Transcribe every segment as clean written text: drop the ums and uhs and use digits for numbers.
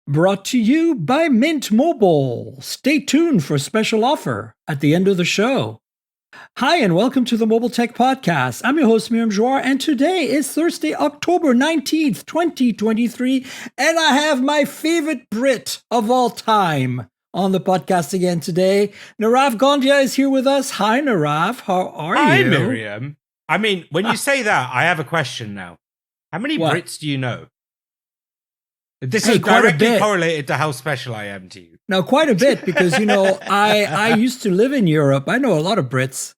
Brought to you by Mint Mobile. Stay tuned for a special offer at the end of the show. Hi, and welcome to the Mobile Tech Podcast. I'm your host, Miriam Jouar, and today is Thursday, October 19th, 2023, and I have my favorite Brit of all time on the podcast again today. Nirave Gondhia is here with us. Hi, Nirave. How are you? Hi, Miriam. I mean, when you say that, I have a question now. How many Brits do you know? This is directly correlated to how special I am to you. Now, quite a bit, because, I used to live in Europe. I know a lot of Brits.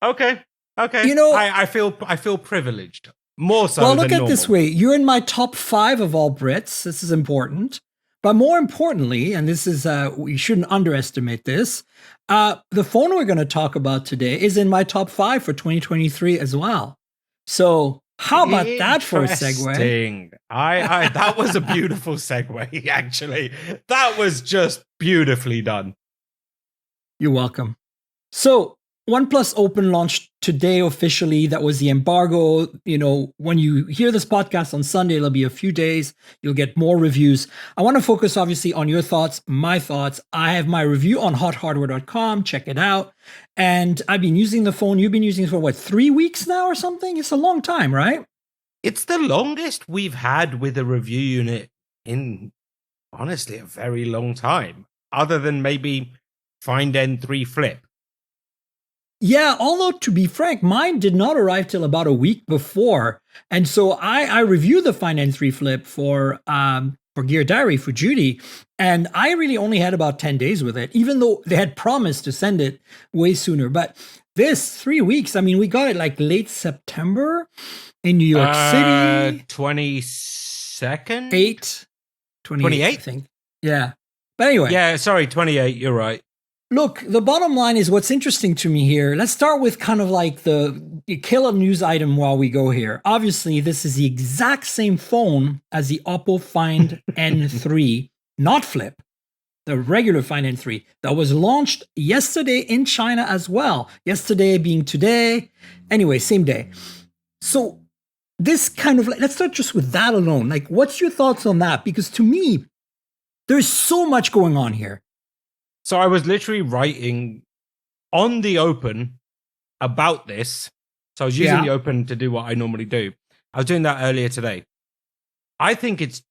Okay. I feel privileged. More so well, than look at normal. this way. You're in my top 5 of all Brits. This is important. But more importantly, and this is, we shouldn't underestimate this, the phone we're going to talk about today is in my top 5 for 2023 as well. So how about that for a segue? That was a beautiful segue, actually. That was just beautifully done. You're welcome. So OnePlus Open launched today officially. That was the embargo. When you hear this podcast on Sunday, it'll be a few days. You'll get more reviews. I want to focus obviously on your thoughts, my thoughts. I have my review on hothardware.com. Check it out. And I've been using the phone. You've been using it for 3 weeks now or something? It's a long time, right? It's the longest we've had with a review unit in, honestly, a very long time. Other than maybe Find N3 Flip. Yeah, although to be frank, mine did not arrive till about a week before. And so I reviewed the Find N3 Flip for Gear Diary for Judy, and I really only had about 10 days with it, even though they had promised to send it way sooner. But this 3 weeks, I mean, we got it like late September in New York City. 22nd? 28, I think. Yeah. But anyway. Yeah, sorry, 28, you're right. Look, the bottom line is what's interesting to me here. Let's start with kind of like the killer news item while we go here. Obviously, this is the exact same phone as the Oppo Find N3, not Flip, the regular Find N3 that was launched yesterday in China as well. Yesterday being today. Anyway, same day. So this kind of, let's start just with that alone. Like, what's your thoughts on that? Because to me, there's so much going on here. So I was literally writing on the Open about this. So I was using the Open to do what I normally do. I was doing that earlier today. I think it's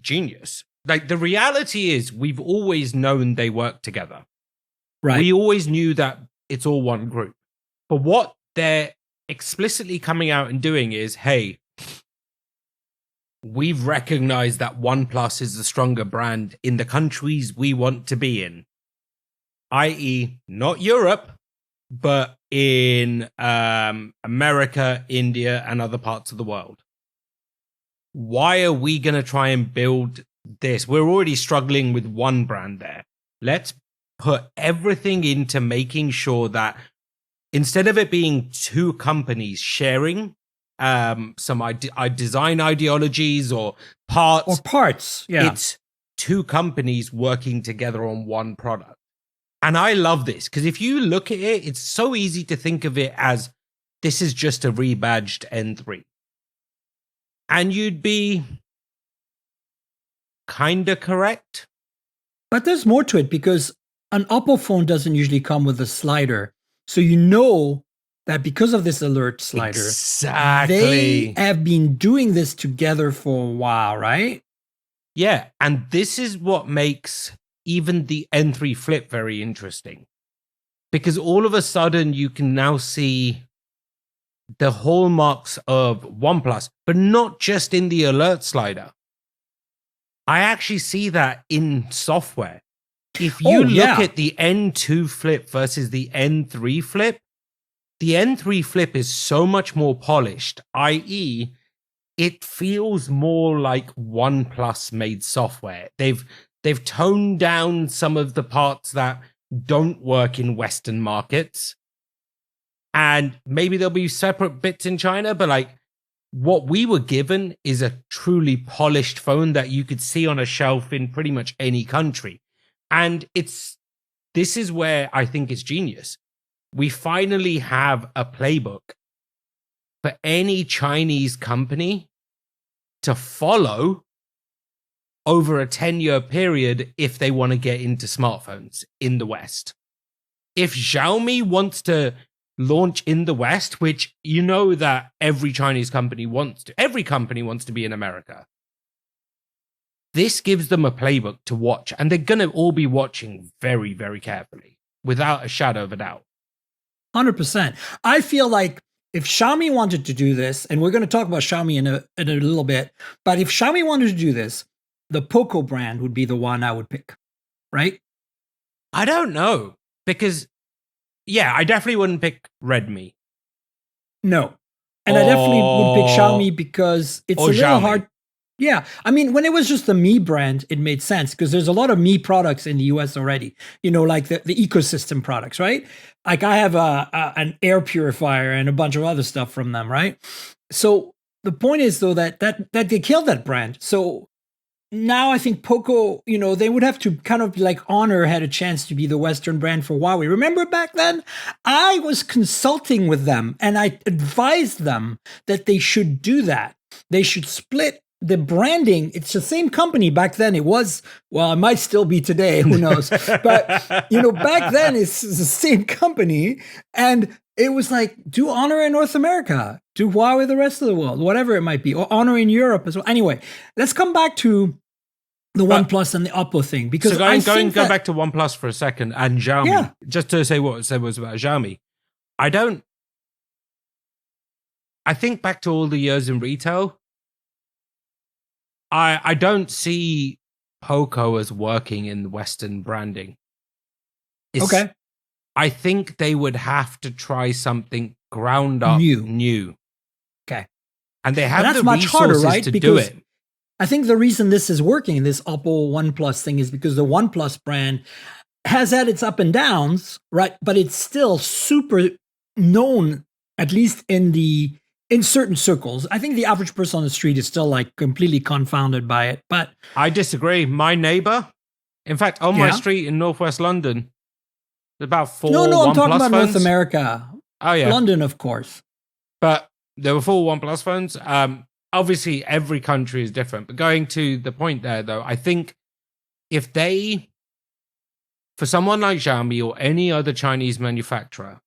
genius. Like, the reality is we've always known they work together. Right. We always knew that it's all one group. But what they're explicitly coming out and doing is, hey, we've recognized that OnePlus is the stronger brand in the countries we want to be in, i.e. not Europe, but in America, India, and other parts of the world. Why are we going to try and build this? We're already struggling with one brand there. Let's put everything into making sure that instead of it being two companies sharing some design ideologies or parts, it's two companies working together on one product. And I love this because if you look at it, it's so easy to think of it as this is just a rebadged N3, and you'd be kind of correct. But there's more to it because an Oppo phone doesn't usually come with a slider, so you know that because of this alert slider, they have been doing this together for a while, right? Yeah, and this is what makes even the N3 Flip very interesting. Because all of a sudden, you can now see the hallmarks of OnePlus, but not just in the alert slider. I actually see that in software. If you look at the N2 Flip versus the N3 Flip, the N3 Flip is so much more polished, i.e., it feels more like OnePlus made software. They've toned down some of the parts that don't work in Western markets. And maybe there'll be separate bits in China, but like what we were given is a truly polished phone that you could see on a shelf in pretty much any country. And this is where I think it's genius. We finally have a playbook for any Chinese company to follow over a 10-year period if they want to get into smartphones in the West. If Xiaomi wants to launch in the West, which you know that every Chinese company wants to, every company wants to be in America, this gives them a playbook to watch, and they're going to all be watching very, very carefully, without a shadow of a doubt. 100%. I feel like if Xiaomi wanted to do this, and we're going to talk about Xiaomi in a little bit, but if Xiaomi wanted to do this, the Poco brand would be the one I would pick, right? I don't know, because, yeah, I definitely wouldn't pick Redmi. No. And I definitely would pick Xiaomi because it's a little Xiaomi. hard. Yeah. I mean, when it was just the Mi brand, it made sense because there's a lot of Mi products in the US already, you know, like the ecosystem products, right? Like I have an air purifier and a bunch of other stuff from them, right? So the point is, though, that they killed that brand. So now I think Poco, you know, they would have to kind of like Honor had a chance to be the Western brand for Huawei. Remember back then? I was consulting with them and I advised them that they should do that. They should split the branding. It's the same company back then. It was, well, it might still be today. Who knows? But, you know, back then it's the same company. And it was like, do Honor in North America, do Huawei the rest of the world, whatever it might be, or Honor in Europe as well. Anyway, let's come back to the OnePlus and the Oppo thing. Because so go back to OnePlus for a second and Xiaomi. Yeah. Just to say what it said was about Xiaomi. I think back to all the years in retail, I don't see Poco as working in Western branding. Okay. I think they would have to try something ground up new. Okay. And they have that's the much harder, resources right? to Because do it. I think the reason this is working, this Oppo OnePlus thing, is because the OnePlus brand has had its up and downs, right? But it's still super known, at least in certain circles. I think the average person on the street is still like completely confounded by it. But I disagree. My neighbor, in fact, on my street in Northwest London, there's about 4 No, I'm OnePlus talking about phones. North America. Oh, yeah. London, of course. But there were 4 OnePlus phones. Obviously, every country is different. But going to the point there, though, I think if they, for someone like Xiaomi or any other Chinese manufacturer,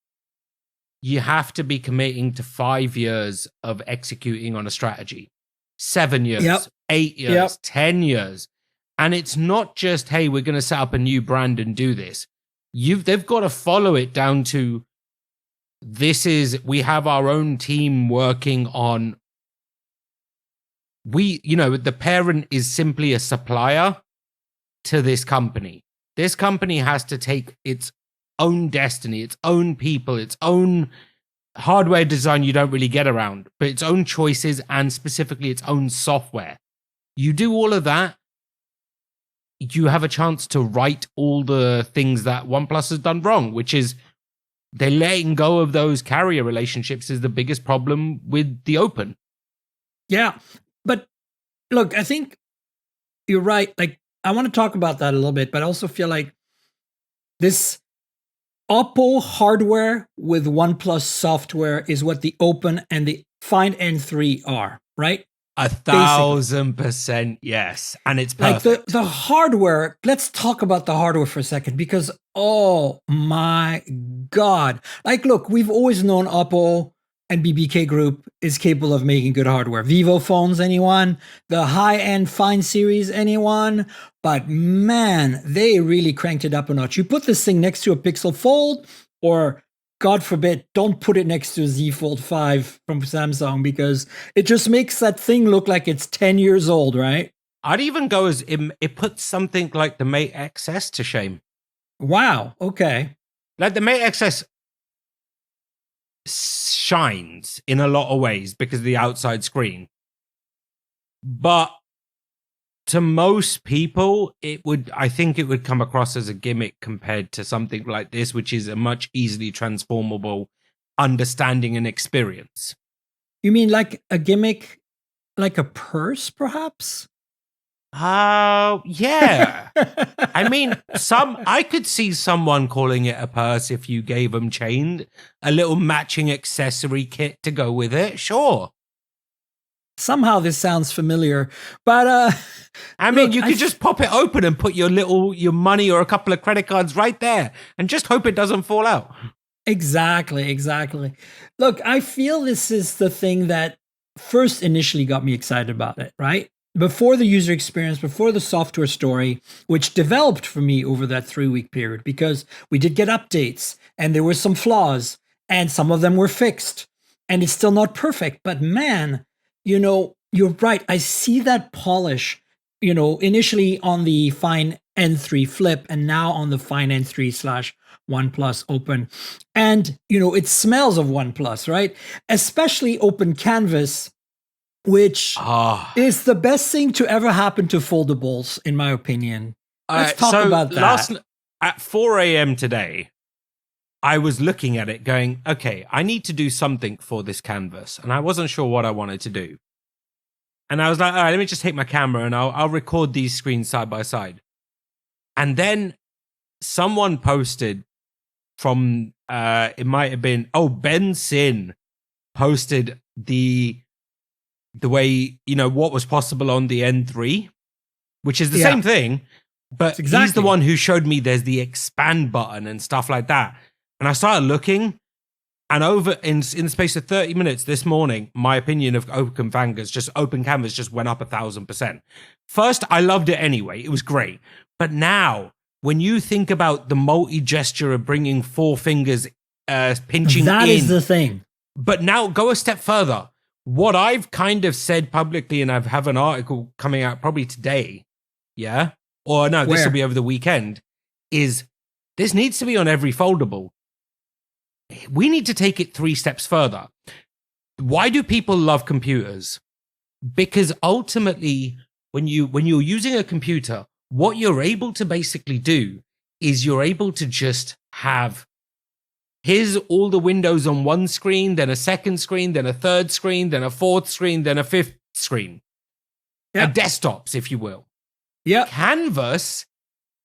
you have to be committing to 5 years of executing on a strategy. 7 years, 8 years, 10 years. And it's not just, hey, we're going to set up a new brand and do this. They've got to follow it down to, we have our own team working on, the parent is simply a supplier to this company. This company has to take its own destiny, its own people, its own hardware design you don't really get around, but its own choices and specifically its own software. You do all of that, you have a chance to right all the things that OnePlus has done wrong, which is they're letting go of those carrier relationships is the biggest problem with the Open. Yeah. But look, I think you're right. Like, I want to talk about that a little bit, but I also feel like this Oppo hardware with OnePlus software is what the Open and the Find N3 are, right? 1,000% yes. And it's perfect. Like the hardware, let's talk about the hardware for a second because, oh my God. Like, look, we've always known Oppo and BBK Group is capable of making good hardware. Vivo phones, anyone? The high-end Find series, anyone? But man, they really cranked it up a notch. You put this thing next to a Pixel Fold, or God forbid, don't put it next to a Z Fold 5 from Samsung because it just makes that thing look like it's 10 years old, right? I'd even go as it puts something like the Mate XS to shame. Wow, okay. Like the Mate XS shines in a lot of ways because of the outside screen. But to most people, I think it would come across as a gimmick compared to something like this, which is a much easily transformable understanding and experience. You mean like a gimmick, like a purse, perhaps? Yeah. I mean, I could see someone calling it a purse if you gave them a little matching accessory kit to go with it. Sure. Somehow this sounds familiar, but I mean, look, you could just pop it open and put your money or a couple of credit cards right there and just hope it doesn't fall out. Exactly. Look, I feel this is the thing that first initially got me excited about it, right? Before the user experience, before the software story, which developed for me over that 3-week period, because we did get updates and there were some flaws and some of them were fixed and it's still not perfect. But man, you're right. I see that polish, initially on the Find N3 Flip and now on the Find N3 / OnePlus Open. And, it smells of OnePlus, right? Especially Open Canvas, which is the best thing to ever happen to foldables, in my opinion. Let's talk about that. At 4 a.m. today, I was looking at it going, okay, I need to do something for this canvas. And I wasn't sure what I wanted to do. And I was like, all right, let me just take my camera and I'll record these screens side by side. And then someone posted from, it might have been, Ben Sin posted the way, what was possible on the N3, which is the same thing, but he's the one who showed me there's the expand button and stuff like that. And I started looking, and over in the space of 30 minutes this morning, my opinion of Open Canvas just went up 1,000%. First, I loved it anyway. It was great. But now, when you think about the multi-gesture of bringing 4 fingers pinching that is the thing. But now go a step further. What I've kind of said publicly, and I have an article coming out probably today, yeah? Or no, this will be over the weekend, is this needs to be on every foldable. We need to take it 3 steps further. Why do people love computers? Because ultimately, when you're using a computer, what you're able to basically do is you're able to just have here's all the windows on one screen, then a second screen, then a third screen, then a fourth screen, then a fifth screen. Desktops, if you will. Yeah. Canvas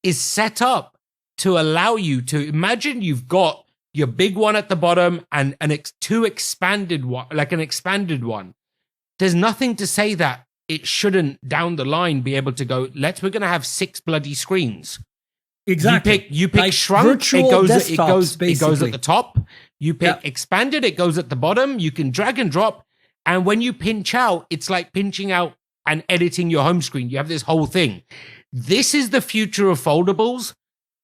is set up to allow you to imagine you've got your big one at the bottom and two expanded one, like an expanded one. There's nothing to say that it shouldn't down the line be able to go, we're going to have 6 bloody screens. Exactly. You pick like shrunk, it goes at the top. You pick expanded, it goes at the bottom. You can drag and drop. And when you pinch out, it's like pinching out and editing your home screen. You have this whole thing. This is the future of foldables.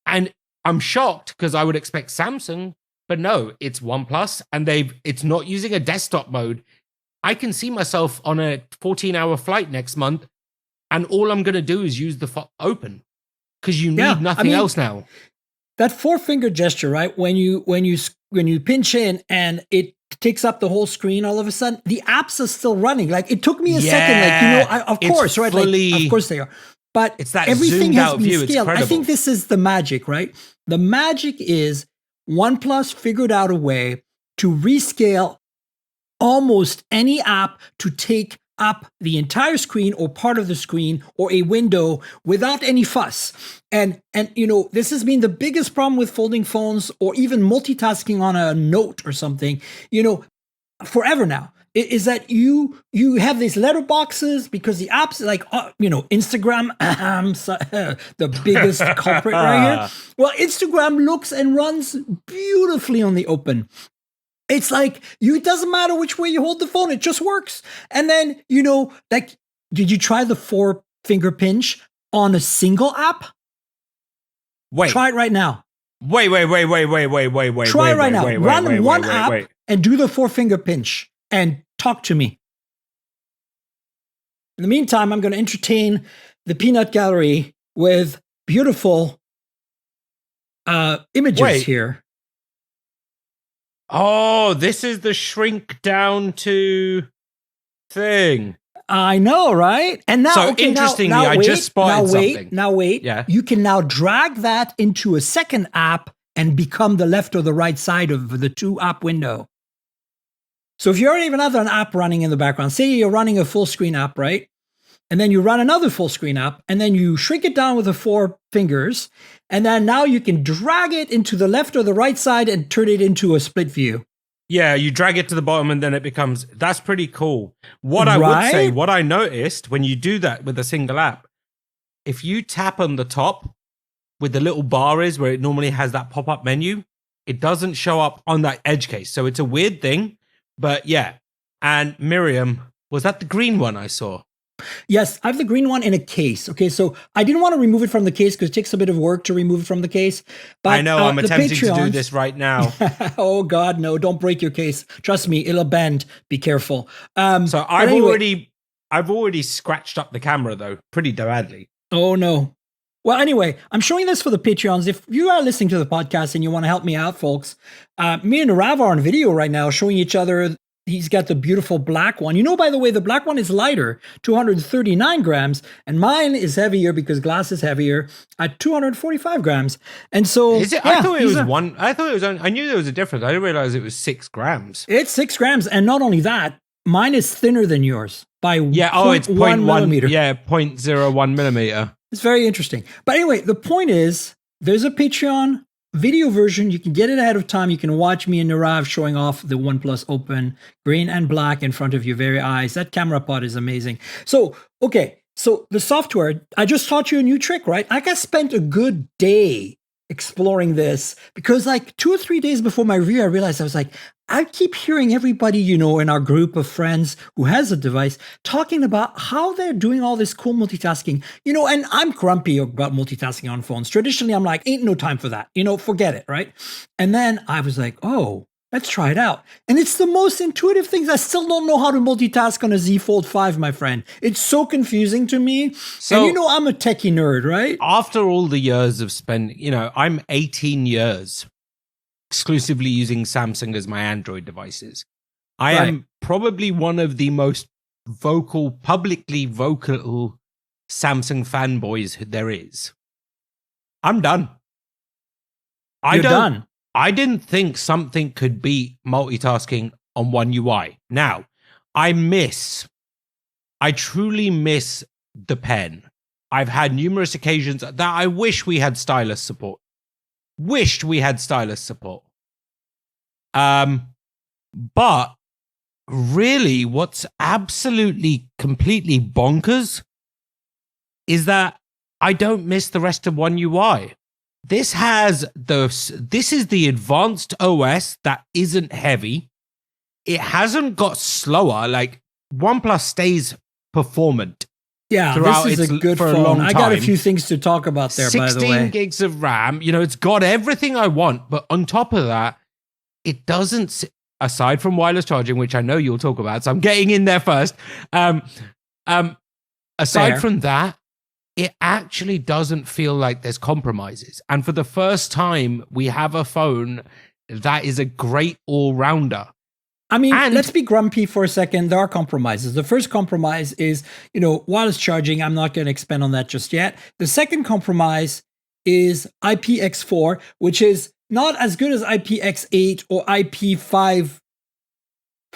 And I'm shocked because I would expect Samsung, but no, it's OnePlus and it's not using a desktop mode. I can see myself on a 14-hour flight next month and all I'm going to do is use the Open. Because you need nothing else now. That 4-finger gesture, right? When you pinch in and it takes up the whole screen, all of a sudden the apps are still running. Like it took me a second. Like of course, right? Of course they are. But it's that everything has been view. scaled. I think this is the magic, right? The magic is OnePlus figured out a way to rescale almost any app to take up the entire screen or part of the screen or a window without any fuss. And this has been the biggest problem with folding phones or even multitasking on a note or something, forever now, is that you have these letterboxes because the apps like, Instagram, the biggest culprit right here. Well, Instagram looks and runs beautifully on the Open. It's like, it doesn't matter which way you hold the phone, it just works. And then, did you try the 4-finger pinch on a single app? Wait. Try it right now. Wait. Try it right now. Run one app and do the 4-finger pinch and talk to me. In the meantime, I'm going to entertain the peanut gallery with beautiful images here. Oh, this is the shrink down to thing. I know, right? And now, interestingly, I just spotted something. Now wait. Yeah. You can now drag that into a second app and become the left or the right side of the 2-app window. So if you already have another app running in the background, say you're running a full screen app, right? And then you run another full screen app, and then you shrink it down with the 4 fingers, and then now you can drag it into the left or the right side and turn it into a split view. Yeah, you drag it to the bottom and then it becomes, that's pretty cool. What I would say, what I noticed when you do that with a single app, if you tap on the top where the little bar is where it normally has that pop-up menu, it doesn't show up on that edge case. So it's a weird thing, but yeah. And Miriam, was that the green one I saw? Yes, I have the green one in a case. Okay, so I didn't want to remove it from the case because it takes a bit of work to remove it from the case. But I know, I'm attempting to do this right now. Oh God, no! Don't break your case. Trust me, it'll bend. Be careful. So I've already scratched up the camera though, pretty badly. Oh no. Well, anyway, I'm showing this for the Patreons. If you are listening to the podcast and you want to help me out, folks, me and Nirave are on video right now showing each other. He's got the beautiful black one. You know, by the way, the black one is lighter, 239 grams, and mine is heavier because glass is heavier at 245 grams. And so, is it? Yeah, I thought it was one. I thought it was. I knew there was a difference. I didn't realize it was 6 grams. It's 6 grams, and not only that, mine is thinner than yours by it's 0.1 millimeter. Yeah, 0.01 millimeter. It's very interesting. But anyway, the point is, there's a Patreon video version. You can get it ahead of time. You can watch me and Nirave showing off the OnePlus Open, green and black in front of your very eyes. That camera pod is amazing. So, okay. So the software, I just taught you a new trick, right? I spent a good day exploring this because like 2 or 3 days before my review, I realized I was like, I keep hearing everybody, you know, in our group of friends who has a device talking about how they're doing all this cool multitasking, you know, and I'm grumpy about multitasking on phones. Traditionally, I'm like, ain't no time for that, you know, forget it, right? And then I was like, oh, let's try it out. And it's the most intuitive things. I still don't know how to multitask on a Z Fold 5, my friend. It's so confusing to me. So, and you know, I'm a techie nerd, right? After all the years of spending, you know, I'm 18 years exclusively using Samsung as my Android devices. I am probably one of the most publicly vocal Samsung fanboys there is. I'm done. You're done. I didn't think something could beat multitasking on One UI. Now, I truly miss the pen. I've had numerous occasions that I wish we had stylus support. But really what's absolutely completely bonkers is that I don't miss the rest of One UI. This is the advanced OS that isn't heavy. It hasn't got slower. Like OnePlus stays performant. Yeah, this is a good phone. I got a few things to talk about there, by the way. 16 gigs of RAM. You know, it's got everything I want. But on top of that, it doesn't, aside from wireless charging, which I know you'll talk about, so I'm getting in there first. Aside from that, it actually doesn't feel like there's compromises. And for the first time, we have a phone that is a great all-rounder. I mean, let's be grumpy for a second. There are compromises. The first compromise is, you know, wireless charging. I'm not going to expand on that just yet. The second compromise is IPX4, which is not as good as IPX8 or IP5-4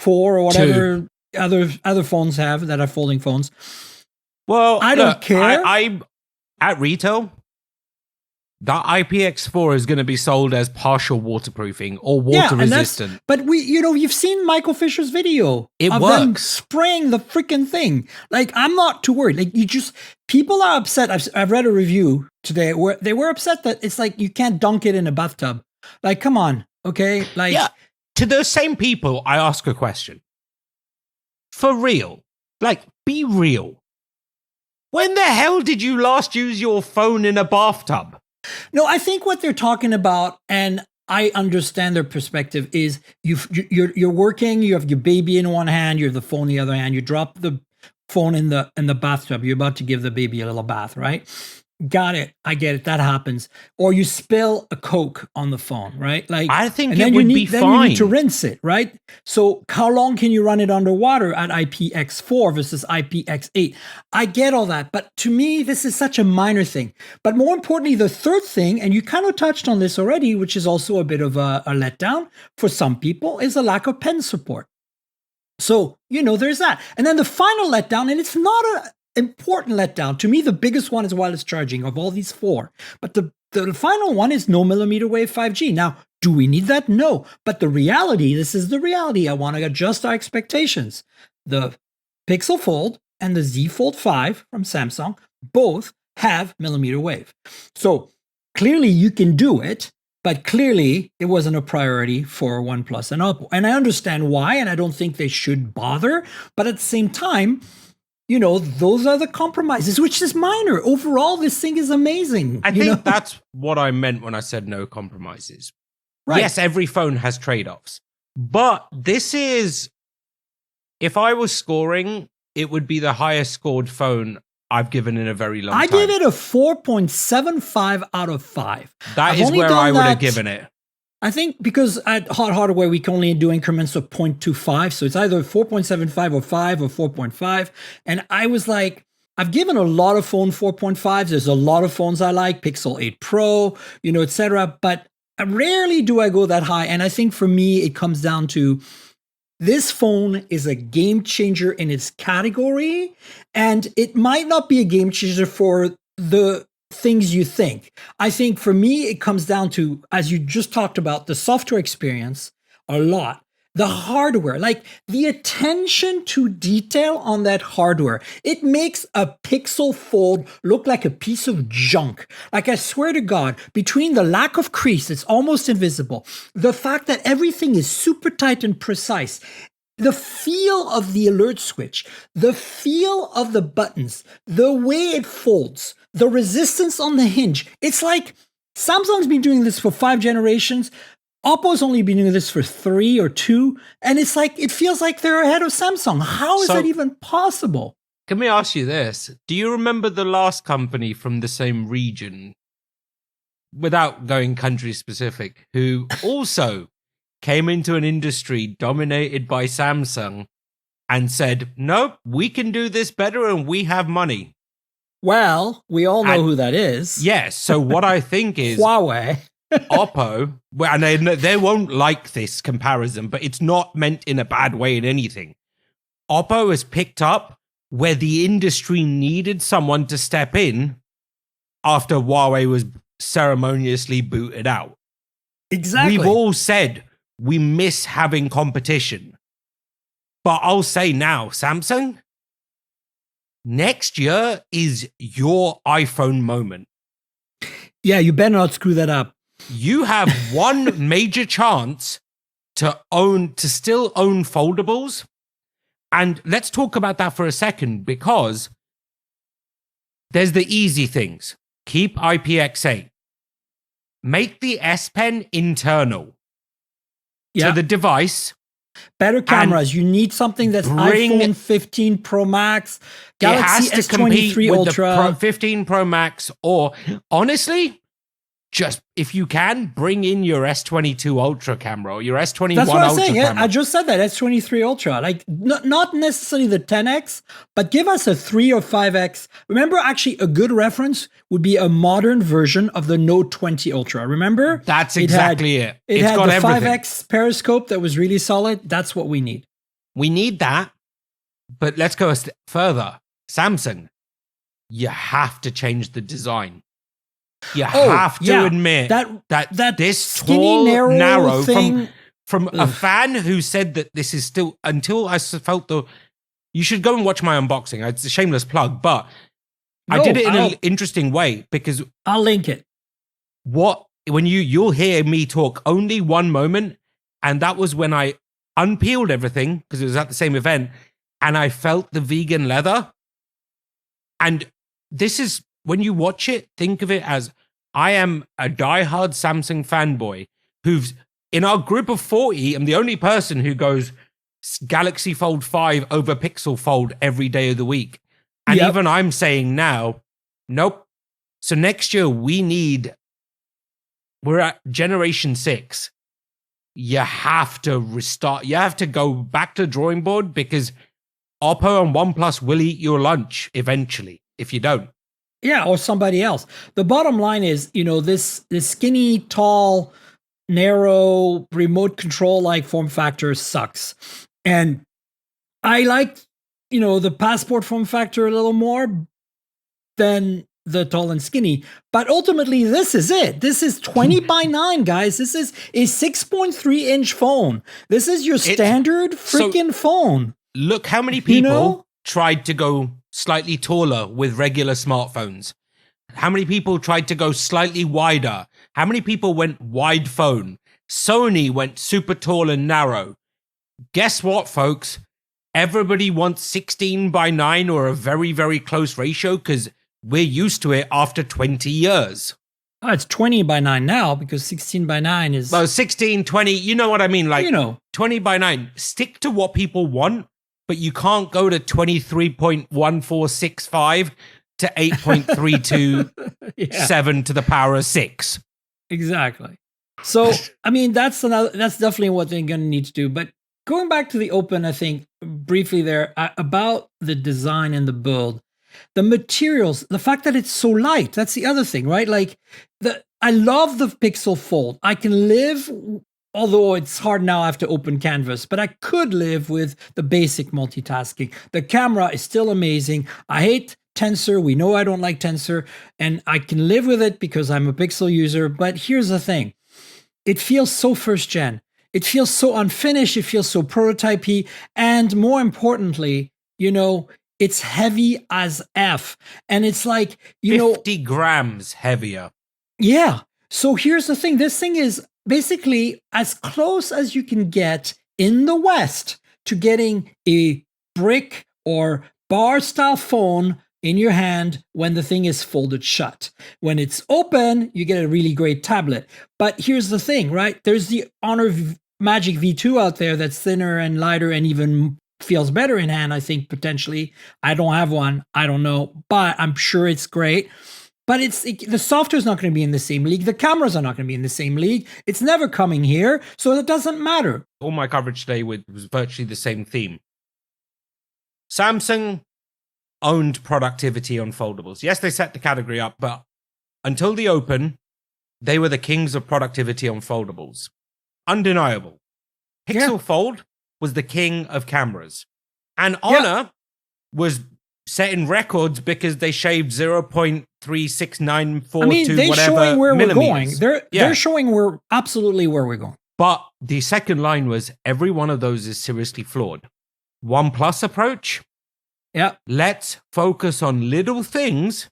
or whatever other phones have that are folding phones. Well, I don't care. I at retail, that IPX4 is going to be sold as partial waterproofing or water resistant. But you've seen Michael Fisher's video. It of works. Them spraying the freaking thing. Like, I'm not too worried. Like, people are upset. I've read a review today where they were upset that it's like you can't dunk it in a bathtub. Like, come on, okay? Like, yeah. To those same people, I ask a question. For real, like, be real. When the hell did you last use your phone in a bathtub? No, I think what they're talking about, and I understand their perspective, is you're working, you have your baby in one hand, you have the phone in the other hand, you drop the phone in the bathtub, you're about to give the baby a little bath, right? Got it. I get it. That happens. Or you spill a Coke on the phone, right? Like, I think and it then would be then fine. you need to rinse it, right? So how long can you run it underwater at IPX4 versus IPX8? I get all that. But to me, this is such a minor thing. But more importantly, the third thing, and you kind of touched on this already, which is also a bit of a letdown for some people, is the lack of pen support. So, there's that. And then the final letdown, and it's not a important letdown. To me, the biggest one is wireless charging of all these 4. But the final one is no millimeter wave 5G. Now, Do we need that? No. But the reality, this is the reality. I want to adjust our expectations. The Pixel Fold and the Z Fold 5 from Samsung both have millimeter wave. So clearly you can do it, but clearly it wasn't a priority for OnePlus and Oppo. And I understand why, and I don't think they should bother. But at the same time, those are the compromises, which is minor. Overall, this thing is amazing. I think that's what I meant when I said no compromises. Right. Yes, every phone has trade-offs. But this is, if I was scoring, it would be the highest scored phone I've given in a very long time. I gave it a 4.75 out of 5. That is where I would have given it. I think because at Hot Hardware, we can only do increments of 0.25. So it's either 4.75 or 5 or 4.5. And I was like, I've given a lot of phone 4.5s. There's a lot of phones I like, Pixel 8 Pro, etc. But rarely do I go that high. And I think for me, it comes down to this phone is a game changer in its category. And it might not be a game changer for the things you think. I think for me, it comes down to, as you just talked about, the software experience a lot. The hardware, like the attention to detail on that hardware, it makes a Pixel Fold look like a piece of junk. Like I swear to God, between the lack of crease, it's almost invisible, the fact that everything is super tight and precise, the feel of the alert switch, the feel of the buttons, the way it folds, the resistance on the hinge. It's like Samsung's been doing this for 5 generations. Oppo's only been doing this for 3 or 2. And it's like, it feels like they're ahead of Samsung. How is that even possible? Can we ask you this? Do you remember the last company from the same region, without going country specific, who also came into an industry dominated by Samsung and said, nope, we can do this better and we have money? Well, we all know who that is. Yes. So what I think is Huawei. Oppo, and they won't like this comparison, but it's not meant in a bad way in anything. Oppo has picked up where the industry needed someone to step in after Huawei was ceremoniously booted out. Exactly. We've all said we miss having competition. But I'll say now, Samsung, next year is your iPhone moment. Yeah, you better not screw that up. You have one major chance to still own foldables. And let's talk about that for a second, because there's the easy things. Keep IPX8. Make the S Pen internal to the device. Better cameras. You need something that's iPhone 15 Pro Max, Galaxy S23 Ultra, the 15 Pro Max, or honestly, just if you can, bring in your S22 Ultra camera or your S21 That's what I'm Ultra saying. camera. I just said that, S23 Ultra. Like, not necessarily the 10X, but give us a 3 or 5X. Remember, actually, a good reference would be a modern version of the Note 20 Ultra. Remember? That's exactly it. It It's had got the everything. 5X periscope that was really solid. That's what we need. We need that. But let's go a step further. Samsung, you have to change the design. You have to admit that this skinny, tall, narrow thing, from a fan who said that this is still, until I felt you should go and watch my unboxing. It's a shameless plug, but I did it in an interesting way, because I'll link it. When you'll hear me talk only one moment, and that was when I unpeeled everything, because it was at the same event, and I felt the vegan leather. And this is, when you watch it, think of it as, I am a diehard Samsung fanboy who's, in our group of 40, I'm the only person who goes Galaxy Fold 5 over Pixel Fold every day of the week. And even I'm saying now, nope. So next year we're at generation 6. You have to restart. You have to go back to the drawing board, because Oppo and OnePlus will eat your lunch eventually if you don't. Yeah, or somebody else. The bottom line is, this skinny, tall, narrow, remote control-like form factor sucks. And I like, the Passport form factor a little more than the tall and skinny. But ultimately, this is it. This is 20 by 9, guys. This is a 6.3-inch phone. This is your standard freaking phone. Look how many people tried to go slightly taller with regular smartphones. How many people tried to go slightly wider? How many people went wide phone? Sony went super tall and narrow. Guess what, folks? Everybody wants 16 by 9 or a very, very close ratio because we're used to it after 20 years. Oh, it's 20 by 9 now because 16 by 9 is... Well, 16, 20, you know what I mean? Like, 20 by 9. Stick to what people want, but you can't go to 23.1465 to 8.327 to the power of 6. Exactly. So, I mean, that's definitely what they're going to need to do. But going back to the Open, I think briefly there about the design and the build, the materials, the fact that it's so light, that's the other thing, right? Like I love the Pixel Fold. I can live, although it's hard now, I have to open Canvas, but I could live with the basic multitasking. The camera is still amazing. I hate Tensor. We know I don't like Tensor, and I can live with it because I'm a Pixel user. But here's the thing. It feels so first gen. It feels so unfinished. It feels so prototypey. And more importantly, it's heavy as F. And it's like, 50 grams heavier. Yeah. So here's the thing. This thing is basically as close as you can get in the West to getting a brick or bar style phone in your hand when the thing is folded shut. When it's open, you get a really great tablet. But here's the thing, right? There's the Honor Magic V2 out there that's thinner and lighter and even feels better in hand, I think, potentially. I don't have one. I don't know. But I'm sure it's great. But the software's not going to be in the same league. The cameras are not going to be in the same league. It's never coming here. So it doesn't matter. All my coverage today was virtually the same theme. Samsung owned productivity on foldables. Yes, they set the category up, but until the Open, they were the kings of productivity on foldables. Undeniable. Pixel Fold was the king of cameras. And Honor was setting records because they shaved 0.3694 they're showing where millimeters. We're going. They're showing absolutely where we're going. But the second line was every one of those is seriously flawed. OnePlus approach. Yeah. Let's focus on little things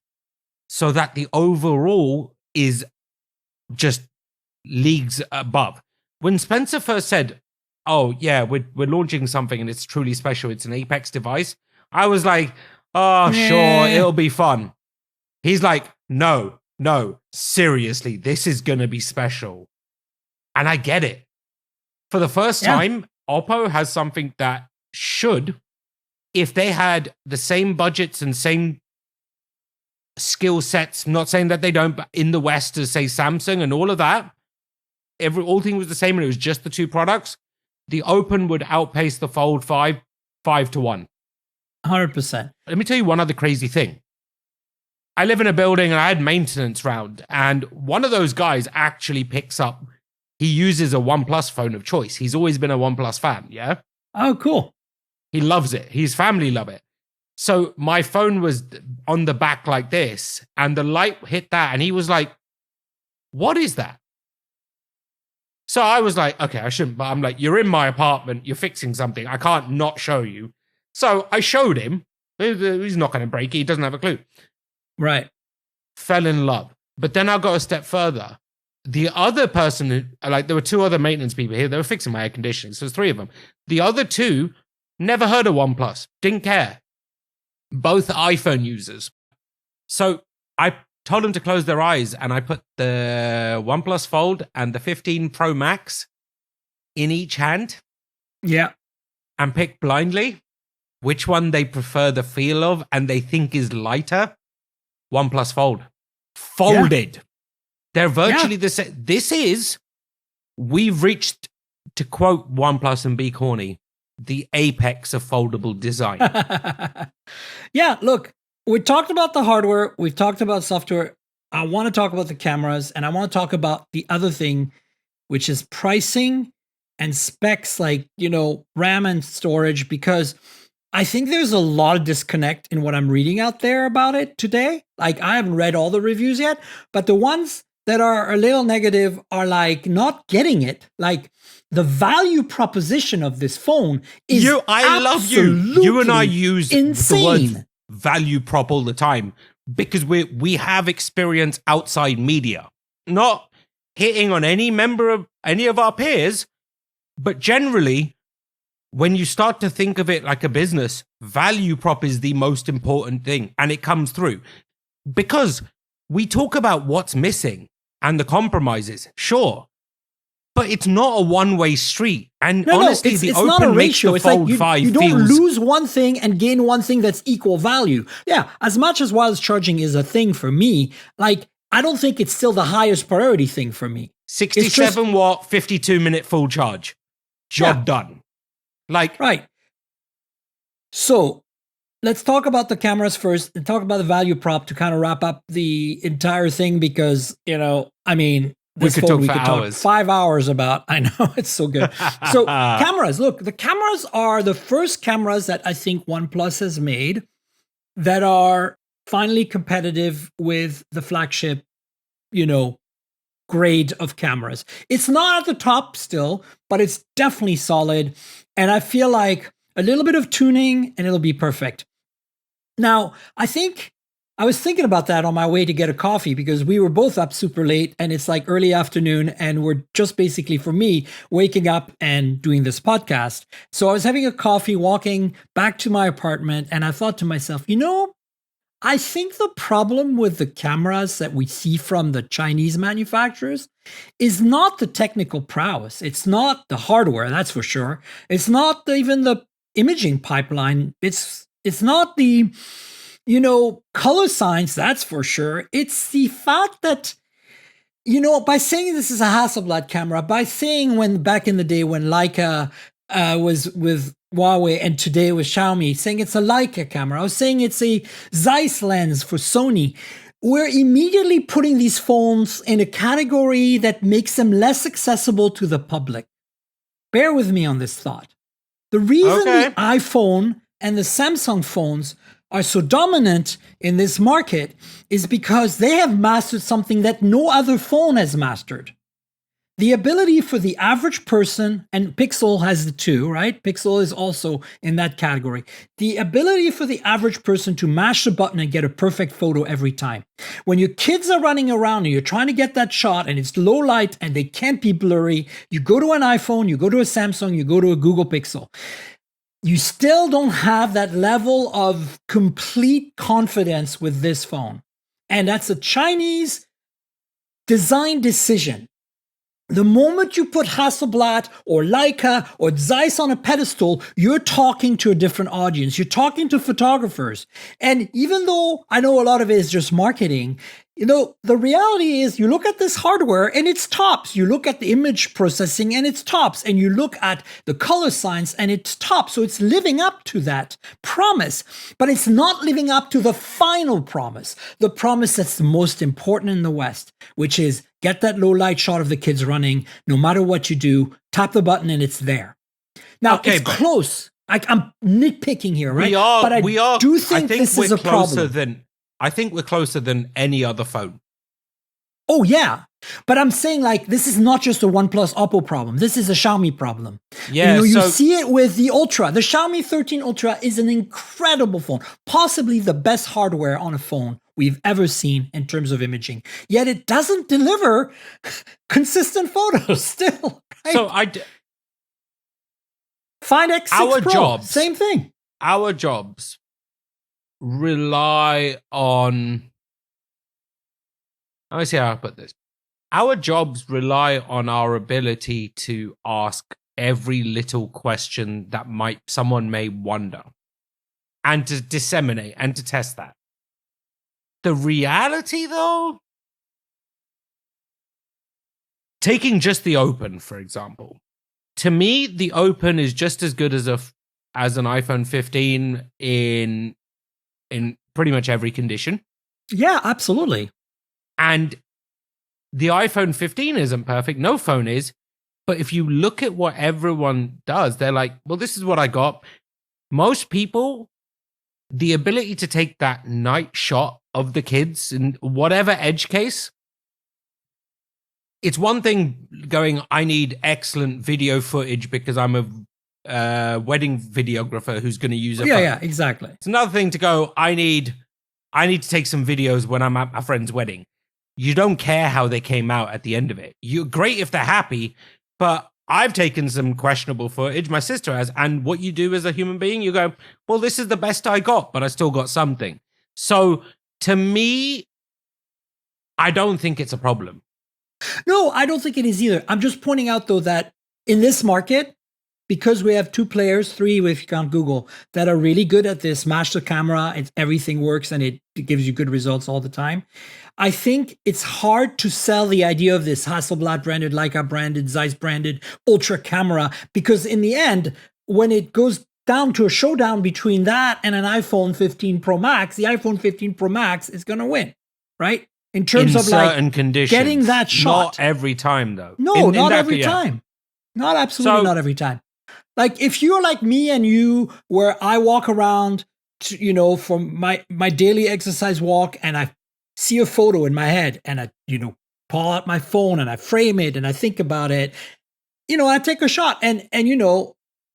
so that the overall is just leagues above. When Spencer first said, oh, yeah, we're launching something and it's truly special, it's an Apex device, I was like, oh, sure, it'll be fun. He's like, no, seriously, this is going to be special. And I get it. For the first time, Oppo has something that should, if they had the same budgets and same skill sets, not saying that they don't, but in the West as, say, Samsung and all of that, all things was the same and it was just the two products, the Open would outpace the Fold 5 to 1. 100%. Let me tell you one other crazy thing. I live in a building and I had maintenance round, and one of those guys actually picks up, he uses a OnePlus phone of choice. He's always been a OnePlus fan, yeah? Oh, cool. He loves it. His family love it. So my phone was on the back like this, and the light hit that, and he was like, what is that? So I was like, okay, I shouldn't, but I'm like, you're in my apartment, you're fixing something, I can't not show you. So I showed him. He's not going to break it, he doesn't have a clue. Right. Fell in love. But then I got a step further. The other person, there were two other maintenance people here, they were fixing my air conditioning, so there's three of them. The other two never heard of OnePlus, didn't care. Both iPhone users. So I told them to close their eyes, and I put the OnePlus Fold and the 15 Pro Max in each hand. Yeah. And pick blindly which one they prefer the feel of and they think is lighter. OnePlus Fold. Folded. Yeah. They're virtually the same. We've reached, to quote OnePlus and be corny, the apex of foldable design. Yeah, look, we talked about the hardware, we've talked about software. I want to talk about the cameras, and I want to talk about the other thing, which is pricing and specs, like, RAM and storage, because I think there's a lot of disconnect in what I'm reading out there about it today. Like, I haven't read all the reviews yet, but the ones that are a little negative are like not getting it. Like, the value proposition of this phone is I love you. You and I use the word value prop all the time because we have experience outside media, not hitting on any member of any of our peers, but generally, when you start to think of it like a business, value prop is the most important thing, and it comes through because we talk about what's missing and the compromises, sure. But it's not a one-way street. And honestly, it's the not Open a makes ratio. the It's Fold like 5 you don't feels... lose one thing and gain one thing that's equal value. Yeah, as much as wireless charging is a thing for me, like, I don't think it's still the highest priority thing for me. 67 watt, 52-minute full charge. Job done. Like, right. So let's talk about the cameras first and talk about the value prop to kind of wrap up the entire thing because, I mean, we could talk 5 hours about. I know, it's so good. So cameras, look, the cameras are the first cameras that I think OnePlus has made that are finally competitive with the flagship, grade of cameras. It's not at the top still, but it's definitely solid. And I feel like a little bit of tuning and it'll be perfect. Now, I was thinking about that on my way to get a coffee because we were both up super late and it's like early afternoon and we're just basically, for me, waking up and doing this podcast. So I was having a coffee, walking back to my apartment, and I thought to myself, I think the problem with the cameras that we see from the Chinese manufacturers is not the technical prowess. It's not the hardware, that's for sure. It's not even the imaging pipeline. It's not the color science, that's for sure. It's the fact that, by saying this is a Hasselblad camera, by saying when back in the day when Leica was with Huawei and today with Xiaomi, saying it's a Leica camera, I was saying it's a Zeiss lens for Sony, we're immediately putting these phones in a category that makes them less accessible to the public. Bear with me on this thought. The reason the iPhone and the Samsung phones are so dominant in this market is because they have mastered something that no other phone has mastered. The ability for the average person, and Pixel has the two, right? Pixel is also in that category. The ability for the average person to mash the button and get a perfect photo every time. When your kids are running around and you're trying to get that shot and it's low light and they can't be blurry, you go to an iPhone, you go to a Samsung, you go to a Google Pixel. You still don't have that level of complete confidence with this phone. And that's a Chinese design decision. The moment you put Hasselblad or Leica or Zeiss on a pedestal, you're talking to a different audience. You're talking to photographers. And even though I know a lot of it is just marketing, the reality is you look at this hardware and it's tops. You look at the image processing and it's tops. And you look at the color science and it's tops. So it's living up to that promise, but it's not living up to the final promise, the promise that's the most important in the West, which is get that low light shot of the kids running. No matter what you do, tap the button and it's there. Now, it's close. I'm nitpicking here, right? I do think this is a problem. I think we're closer than any other phone. Oh, yeah. But I'm saying, this is not just a OnePlus Oppo problem. This is a Xiaomi problem. Yeah, you see it with the Ultra. The Xiaomi 13 Ultra is an incredible phone, possibly the best hardware on a phone we've ever seen in terms of imaging. Yet it doesn't deliver consistent photos still. Right? So Find X6 Pro, same thing. Our jobs rely on... Let me see how I put this. Our jobs rely on our ability to ask every little question that someone may wonder and to disseminate and to test that. The reality, though, taking just the Open, for example, to me, the Open is just as good as an iPhone 15 in pretty much every condition. Yeah, absolutely. And the iPhone 15 isn't perfect. No phone is. But if you look at what everyone does, they're like, well, this is what I got. most people, the ability to take that night shot of the kids in whatever edge case, it's one thing going, I need excellent video footage because I'm a wedding videographer who's going to use a phone. Yeah, exactly. It's another thing to go, I need to take some videos when I'm at my friend's wedding. You don't care how they came out at the end of it. You're great if they're happy, but I've taken some questionable footage. My sister has. And what you do as a human being, you go, well, this is the best I got, but I still got something. So to me, I don't think it's a problem. No, I don't think it is either. I'm just pointing out, though, that in this market, because we have 2 players, 3 if you count Google, that are really good at this, mash the camera, everything works, and it gives you good results all the time. I think it's hard to sell the idea of this Hasselblad branded, Leica branded, Zeiss branded ultra camera, because in the end, when it goes down to a showdown between that and an iPhone 15 Pro Max, the iPhone 15 Pro Max is going to win, right? In terms of certain conditions, getting that shot. Not every time, though. No, not every time. Not absolutely not every time. Like if you're like me and you, where I walk around, from my daily exercise walk, and I see a photo in my head, and I, pull out my phone and I frame it and I think about it, I take a shot, and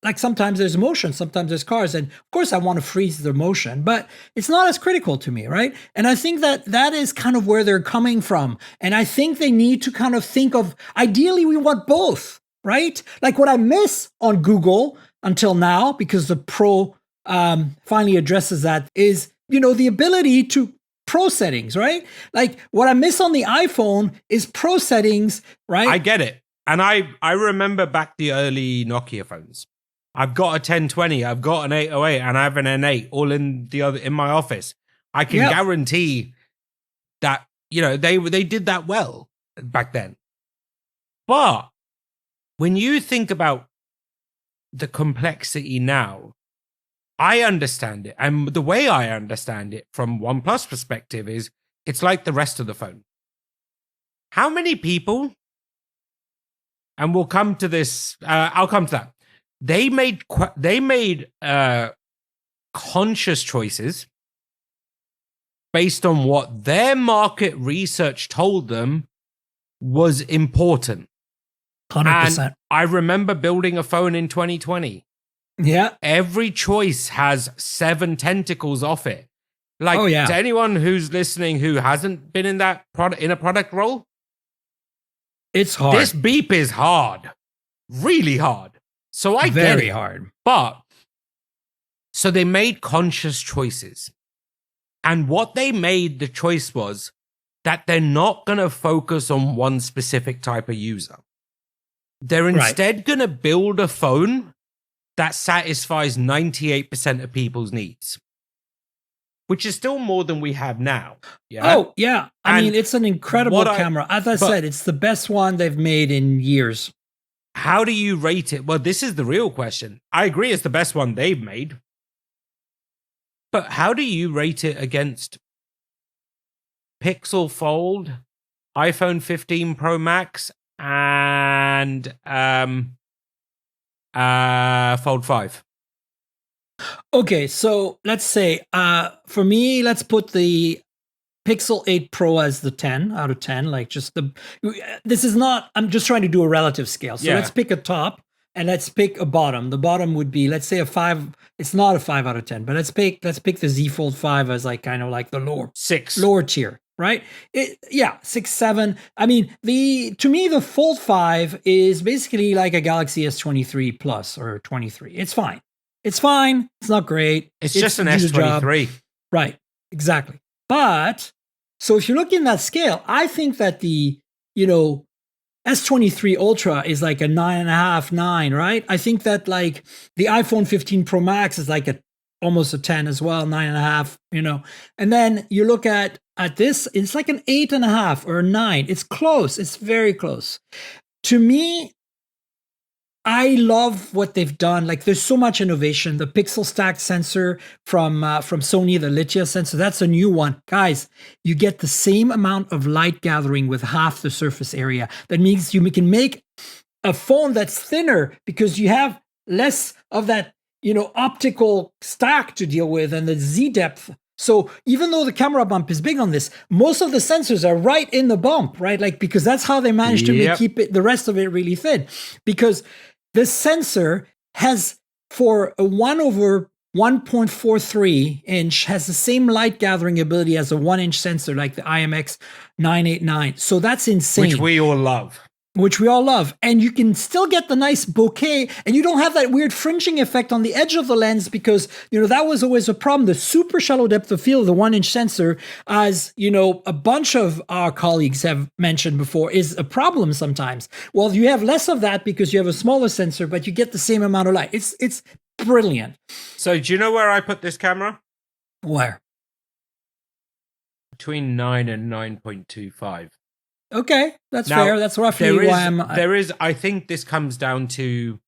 like sometimes there's motion, sometimes there's cars. And of course I want to freeze the motion, but it's not as critical to me, right? And I think that is kind of where they're coming from. And I think they need to kind of think of, ideally we want both, right? Like what I miss on Google until now, because the Pro finally addresses that, is, the ability to Pro settings, right? Like what I miss on the iPhone is Pro settings, right? I get it. And I remember back the early Nokia phones. I've got a 1020, I've got an 808, and I have an N8 all in my office. I can guarantee that, they did that well back then. But when you think about the complexity now, I understand it. And the way I understand it from OnePlus perspective is it's like the rest of the phone. How many people, and we'll come to this, I'll come to that. They made conscious choices based on what their market research told them was important. 100%. And I remember building a phone in 2020. Yeah. Every choice has 7 tentacles off it. Like, to anyone who's listening who hasn't been in that in a product role, it's hard. This beep is hard. Really hard. So I get it. Very hard. But so they made conscious choices. And what they made the choice was that they're not going to focus on one specific type of user. They're instead going to build a phone that satisfies 98% of people's needs, which is still more than we have now. Yeah? Oh, yeah. I mean, it's an incredible camera. As I said, it's the best one they've made in years. How do you rate it? Well, this is the real question. I agree it's the best one they've made. But how do you rate it against Pixel Fold, iPhone 15 Pro Max, and Fold 5? Okay, so let's say, for me, let's put the Pixel 8 Pro as the 10 out of 10. Like this is not, I'm just trying to do a relative scale. So let's pick a top and let's pick a bottom. The bottom would be, let's say a 5. It's not a 5 out of 10, but let's pick the Z Fold 5 as like kind of like the lower tier, right? 6, 7. I mean, to me, the Fold 5 is basically like a Galaxy S23 Plus or 23. It's fine. It's not great. It's just an S23. Right. Exactly. But so if you look in that scale, I think that the, S23 Ultra is like a 9.5, 9, right? I think that like the iPhone 15 Pro Max is like almost a 10 as well, 9.5, And then you look at this, it's like an 8.5 or a 9. It's close. It's very close. To me, I love what they've done. Like there's so much innovation. The pixel stacked sensor from Sony, the Litia sensor, that's a new one. Guys, you get the same amount of light gathering with half the surface area. That means you can make a phone that's thinner because you have less of that optical stack to deal with and the Z depth. So even though the camera bump is big on this, most of the sensors are right in the bump, right? Like, because that's how they managed to keep the rest of it really thin. Because the sensor has, for a 1/1.43 inch, has the same light gathering ability as a 1 inch sensor, like the IMX 989. So that's insane. Which we all love. And you can still get the nice bokeh, and you don't have that weird fringing effect on the edge of the lens, because that was always a problem. The super shallow depth of field of the 1 inch sensor, as a bunch of our colleagues have mentioned before, is a problem sometimes. Well, you have less of that because you have a smaller sensor, but you get the same amount of light. It's brilliant. So do you know where I put this camera? Where? Between 9 and 9.25. Okay, that's fair. That's roughly why I think this comes down to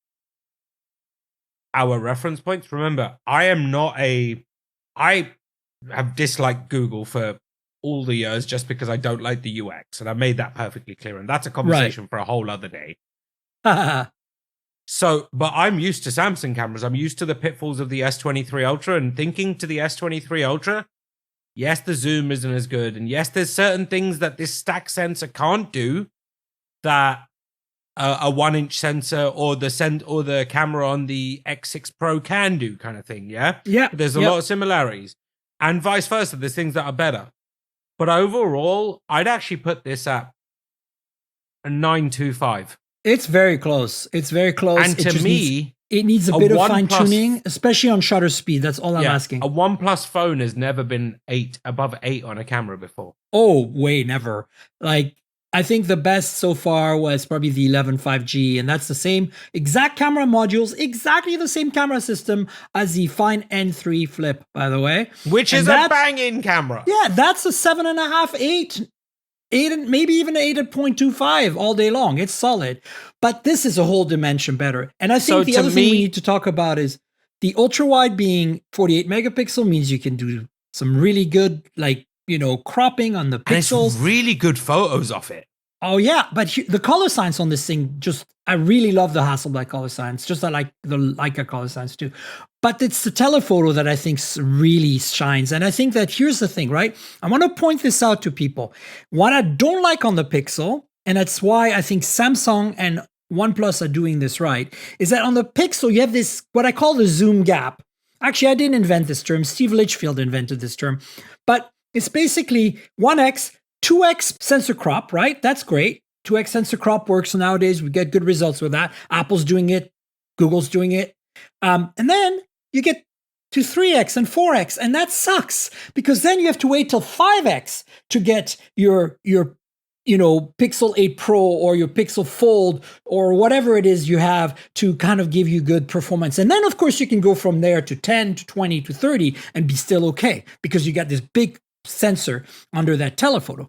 our reference points. Remember, I have disliked Google for all the years just because I don't like the UX, and I made that perfectly clear. And that's a conversation for a whole other day. So, but I'm used to Samsung cameras. I'm used to the pitfalls of the S23 Ultra, and thinking to the S23 Ultra, yes, the zoom isn't as good, and yes, there's certain things that this stack sensor can't do that a 1 inch sensor or the camera on the X6 Pro can do, kind of thing. Yeah, There's a lot of similarities, and vice versa. There's things that are better, but overall, I'd actually put this at a 925. It's very close. And to me, it needs a bit of fine tuning, especially on shutter speed. That's all I'm asking. A OnePlus phone has never been above 8 on a camera before. Oh, way, never. Like, I think the best so far was probably the 11 5G, and that's the same exact camera modules, exactly the same camera system as the Find N3 Flip, by the way. Which is a banging camera. Yeah, that's a 7.5, 8, maybe even 8.25 all day long. It's solid. But this is a whole dimension better. And I think the other thing we need to talk about is the ultra wide being 48 megapixel means you can do some really good, cropping on the pixels. And it's really good photos of it. Oh yeah, but the color science on this thing, I really love the Hasselblad color science. Just I like the Leica color science too. But it's the telephoto that I think really shines. And I think that here's the thing, right? I want to point this out to people. What I don't like on the Pixel, and that's why I think Samsung and OnePlus are doing this right, is that on the Pixel, you have this, what I call the zoom gap. Actually, I didn't invent this term. Steve Litchfield invented this term. But it's basically 1x, 2x sensor crop, right? That's great. 2x sensor crop works nowadays. We get good results with that. Apple's doing it. Google's doing it. And then you get to 3x and 4x, and that sucks because then you have to wait till 5x to get your Pixel 8 Pro or your Pixel Fold or whatever it is you have to kind of give you good performance. And then, of course, you can go from there to 10 to 20 to 30 and be still okay because you got this big sensor under that telephoto.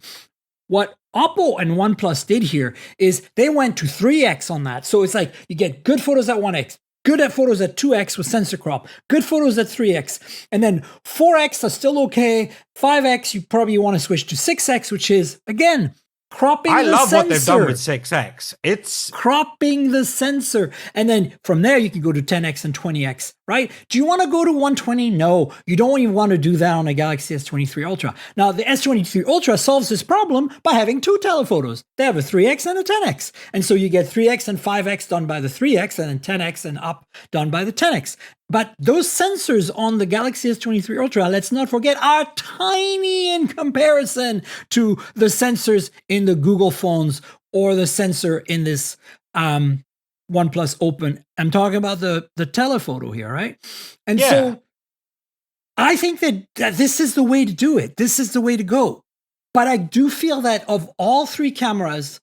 What Oppo and OnePlus did here is they went to 3x on that. So it's like you get good photos at 1x, good at photos at 2x with sensor crop, good photos at 3x, and then 4x are still okay. 5x, you probably want to switch to 6x, which is, again, cropping the sensor. I love what they've done with 6x. It's cropping the sensor. And then from there, you can go to 10x and 20x, right? Do you want to go to 120? No, you don't even want to do that on a Galaxy S23 Ultra. Now, the S23 Ultra solves this problem by having two telephotos. They have a 3x and a 10x. And so you get 3x and 5x done by the 3x and then 10x and up done by the 10x. But those sensors on the Galaxy S23 Ultra, let's not forget, are tiny in comparison to the sensors in the Google phones or the sensor in this OnePlus Open. I'm talking about the telephoto here, right? And so I think that this is the way to do it. This is the way to go. But I do feel that of all three cameras,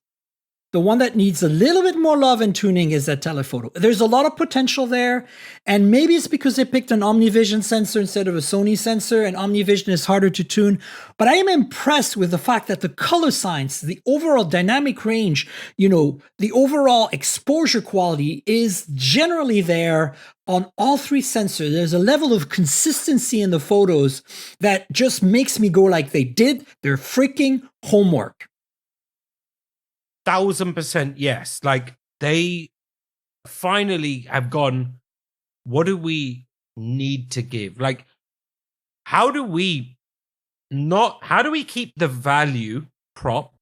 the one that needs a little bit more love and tuning is that telephoto. There's a lot of potential there. And maybe it's because they picked an OmniVision sensor instead of a Sony sensor, and OmniVision is harder to tune. But I am impressed with the fact that the color science, the overall dynamic range, the overall exposure quality is generally there on all three sensors. There's a level of consistency in the photos that just makes me go like they did their freaking homework. 1000% yes. Like, they finally have gone, what do we need to give? Like, how do we keep the value prop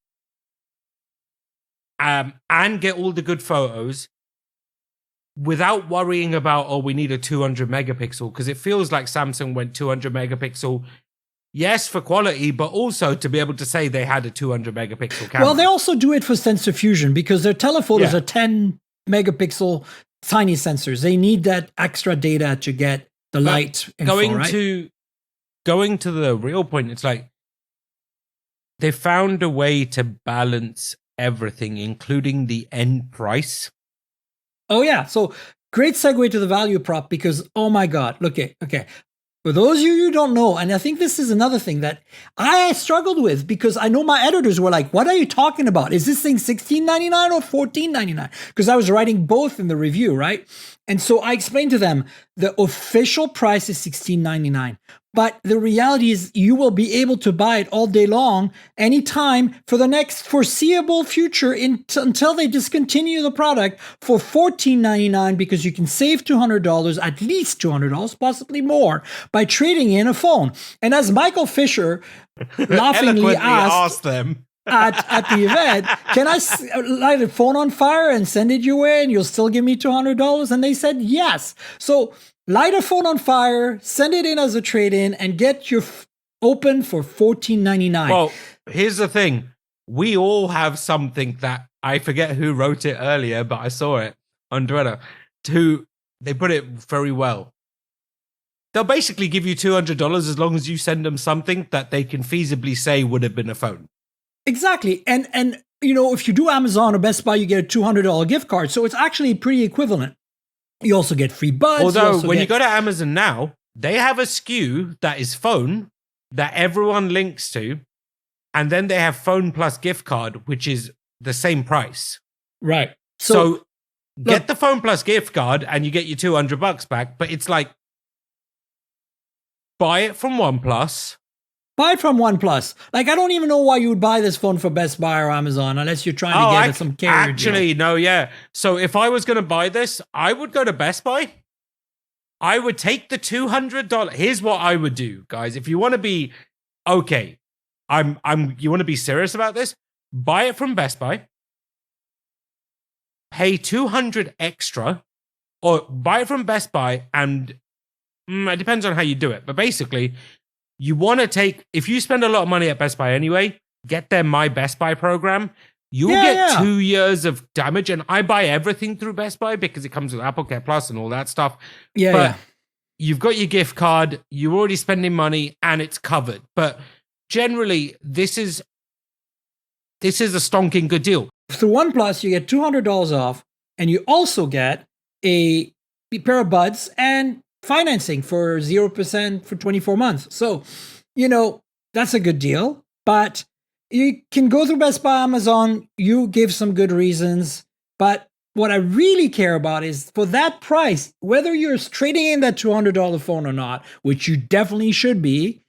and get all the good photos without worrying about, oh, we need a 200 megapixel? Because it feels like Samsung went 200 megapixel, yes, for quality, but also to be able to say they had a 200 megapixel camera. Well, they also do it for sensor fusion because their telephotos are 10 megapixel tiny sensors. They need that extra data to get the light info, going to the real point, it's like they found a way to balance everything, including the end price. Oh yeah, so great segue to the value prop because, oh my God, look, okay. For those of you who don't know, and I think this is another thing that I struggled with because I know my editors were like, what are you talking about? Is this thing $16.99 or $14.99? Because I was writing both in the review, right? And so I explained to them the official price is $16.99. But the reality is you will be able to buy it all day long, anytime for the next foreseeable future until they discontinue the product for $14.99 because you can save $200, at least $200, possibly more, by trading in a phone. And as Michael Fisher laughingly asked them at the event, can I light a phone on fire and send it your way and you'll still give me $200? And they said yes. So light a phone on fire, send it in as a trade-in, and get your Open for $14.99. Well, here's the thing. We all have something that I forget who wrote it earlier, but I saw it on Twitter. They put it very well. They'll basically give you $200 as long as you send them something that they can feasibly say would have been a phone. Exactly. And you know, if you do Amazon or Best Buy, you get a $200 gift card. So it's actually pretty equivalent. You also get free buds. Although when you go to Amazon now, they have a SKU that is phone that everyone links to. And then they have phone plus gift card, which is the same price. Right. So get the phone plus gift card and you get your $200 back. But it's like, buy it from OnePlus. Buy it from OnePlus. Like, I don't even know why you would buy this phone for Best Buy or Amazon unless you're trying to get some carrier deal. No, yeah. So if I was going to buy this, I would go to Best Buy. I would take the $200. Here's what I would do, guys. If you want to be okay, you want to be serious about this, buy it from Best Buy. Pay $200 extra, or buy it from Best Buy, and it depends on how you do it. But basically, you want to take, if you spend a lot of money at Best Buy anyway, get their My Best Buy program. You'll get 2 years of damage. And I buy everything through Best Buy because it comes with Apple Care Plus and all that stuff. But you've got your gift card, you're already spending money, and it's covered. But generally, this is a stonking good deal. Through OnePlus, you get $200 off, and you also get a pair of buds and financing for 0% for 24 months. So, you know, that's a good deal. But you can go through Best Buy, Amazon. You give some good reasons. But what I really care about is for that price, whether you're trading in that $200 phone or not, which you definitely should be,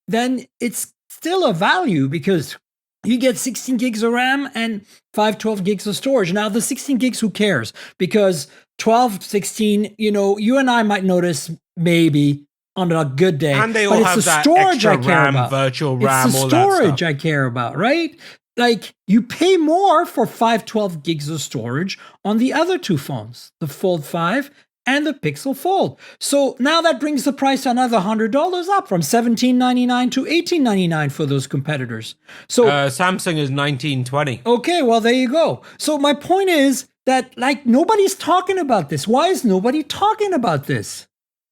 then it's still a value because you get 16 gigs of RAM and 512 gigs of storage. Now, the 16 gigs, who cares? Because 12, 16, you know, you and I might notice maybe on a good day. And they all have that extra RAM, virtual RAM, all that stuff. It's the storage I care about, right? Like, you pay more for 512 gigs of storage on the other two phones, the Fold 5 and the Pixel Fold. So now that brings the price another $100 up from $17.99 to $18.99 for those competitors. So Samsung is $19.20. Okay, well, there you go. So my point is that, like, nobody's talking about this. Why is nobody talking about this?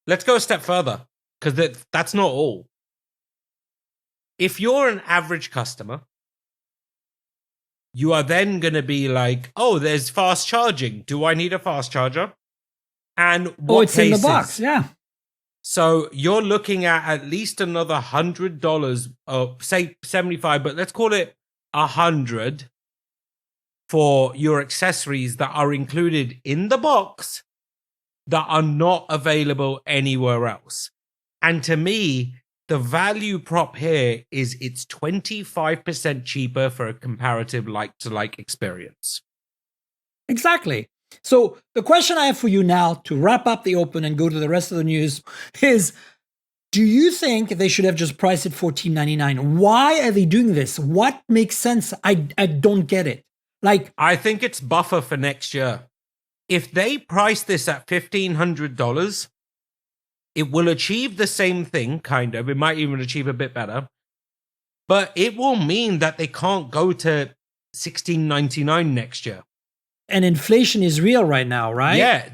Let's go a step further, because that's not all. If you're an average customer, you are then going to be like, oh, there's fast charging. Do I need a fast charger? And what it's in the box, yeah. So you're looking at least another $100, say 75, but let's call it 100 for your accessories that are included in the box that are not available anywhere else. And to me, the value prop here is it's 25% cheaper for a comparative like-to-like experience. Exactly. So the question I have for you now to wrap up the Open and go to the rest of the news is, do you think they should have just priced it $14.99? Why are they doing this? What makes sense? I don't get it. Like, I think it's buffer for next year. If they price this at $1,500, it will achieve the same thing, kind of. It might even achieve a bit better. But it will mean that they can't go to $16.99 next year. and inflation is real right now, right? Yeah,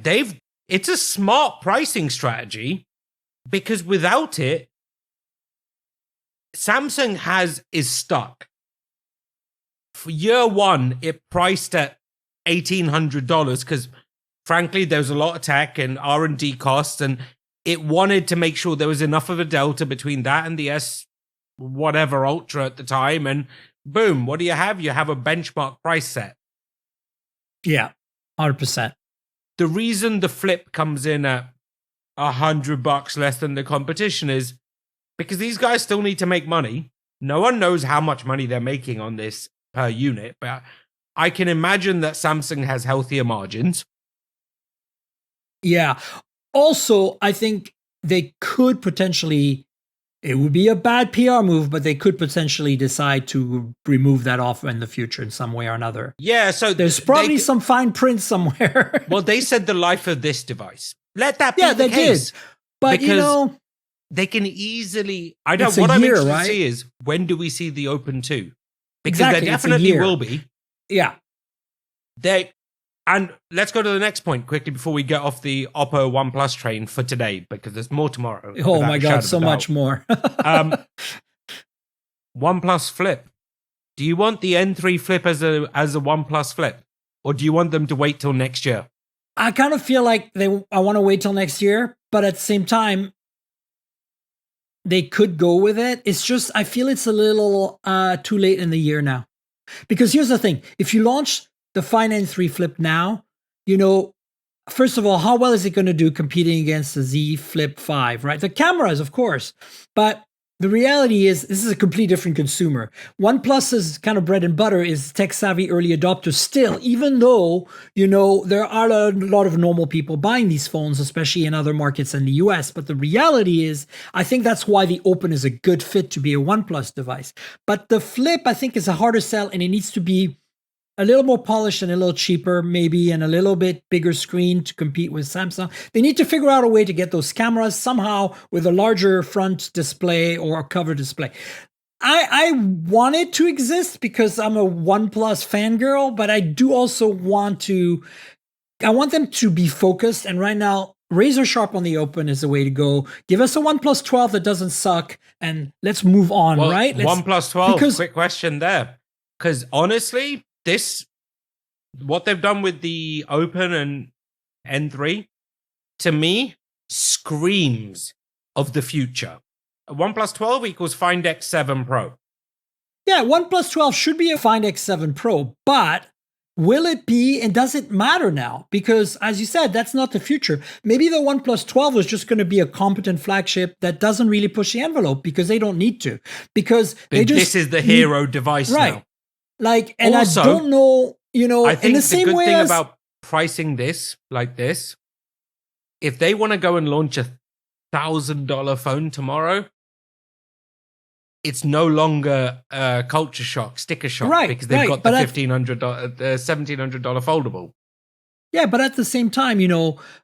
it's a smart pricing strategy, because without it, Samsung is stuck. For year one, it priced at $1,800 because, frankly, there was a lot of tech and R&D costs, and it wanted to make sure there was enough of a delta between that and the S whatever Ultra at the time, and boom, what do you have? You have a benchmark price set. Yeah, 100%. The reason the Flip comes in at $100 less than the competition is because these guys still need to make money. No one knows how much money they're making on this per unit, but I can imagine that Samsung has healthier margins. Yeah. Also, I think they could potentially, it would be a bad PR move, but they could potentially decide to remove that offer in the future in some way or another. Yeah, so there's probably some fine print somewhere. Well, they said the life of this device. Let that be the they case. did. But because they can easily. I know what I'm interested to see is, when do we see the Open 2? Because there definitely will be. Yeah. And let's go to the next point quickly before we get off the Oppo OnePlus train for today, because there's more tomorrow. Oh my God, so much more. OnePlus Flip. Do you want the N3 Flip as a OnePlus Flip? Or do you want them to wait till next year? I kind of feel like I want to wait till next year, but at the same time, they could go with it. It's just, I feel it's a little too late in the year now. Because here's the thing. If you launch the Find N3 Flip now, first of all, how well is it going to do competing against the Z Flip 5, right? The cameras, of course. But the reality is, this is a completely different consumer. OnePlus's kind of bread and butter is tech-savvy early adopters still, even though, there are a lot of normal people buying these phones, especially in other markets in the US. But the reality is, I think that's why the Open is a good fit to be a OnePlus device. But the Flip, I think, is a harder sell, and it needs to be a little more polished and a little cheaper, maybe, and a little bit bigger screen to compete with Samsung. They need to figure out a way to get those cameras somehow with a larger front display or a cover display. I want it to exist because I'm a OnePlus fangirl, but I do also want them to be focused. And right now, razor sharp on the Open is the way to go. Give us a OnePlus 12 that doesn't suck, and let's move on, right? OnePlus 12, quick question there. Because honestly, what they've done with the Open and N3, to me, screams of the future. A OnePlus 12 equals Find X7 Pro. Yeah, OnePlus 12 should be a Find X7 Pro, but will it be, and does it matter now? Because, as you said, that's not the future. Maybe the OnePlus 12 is just going to be a competent flagship that doesn't really push the envelope because they don't need to. Because this is the hero device now. Like, and also, I don't know, I think in the same way thing about pricing this like this, if they want to go and launch a $1,000 phone tomorrow, it's no longer culture shock, sticker shock, because they've got the $1,500, $1,700 foldable. Yeah, but at the same time,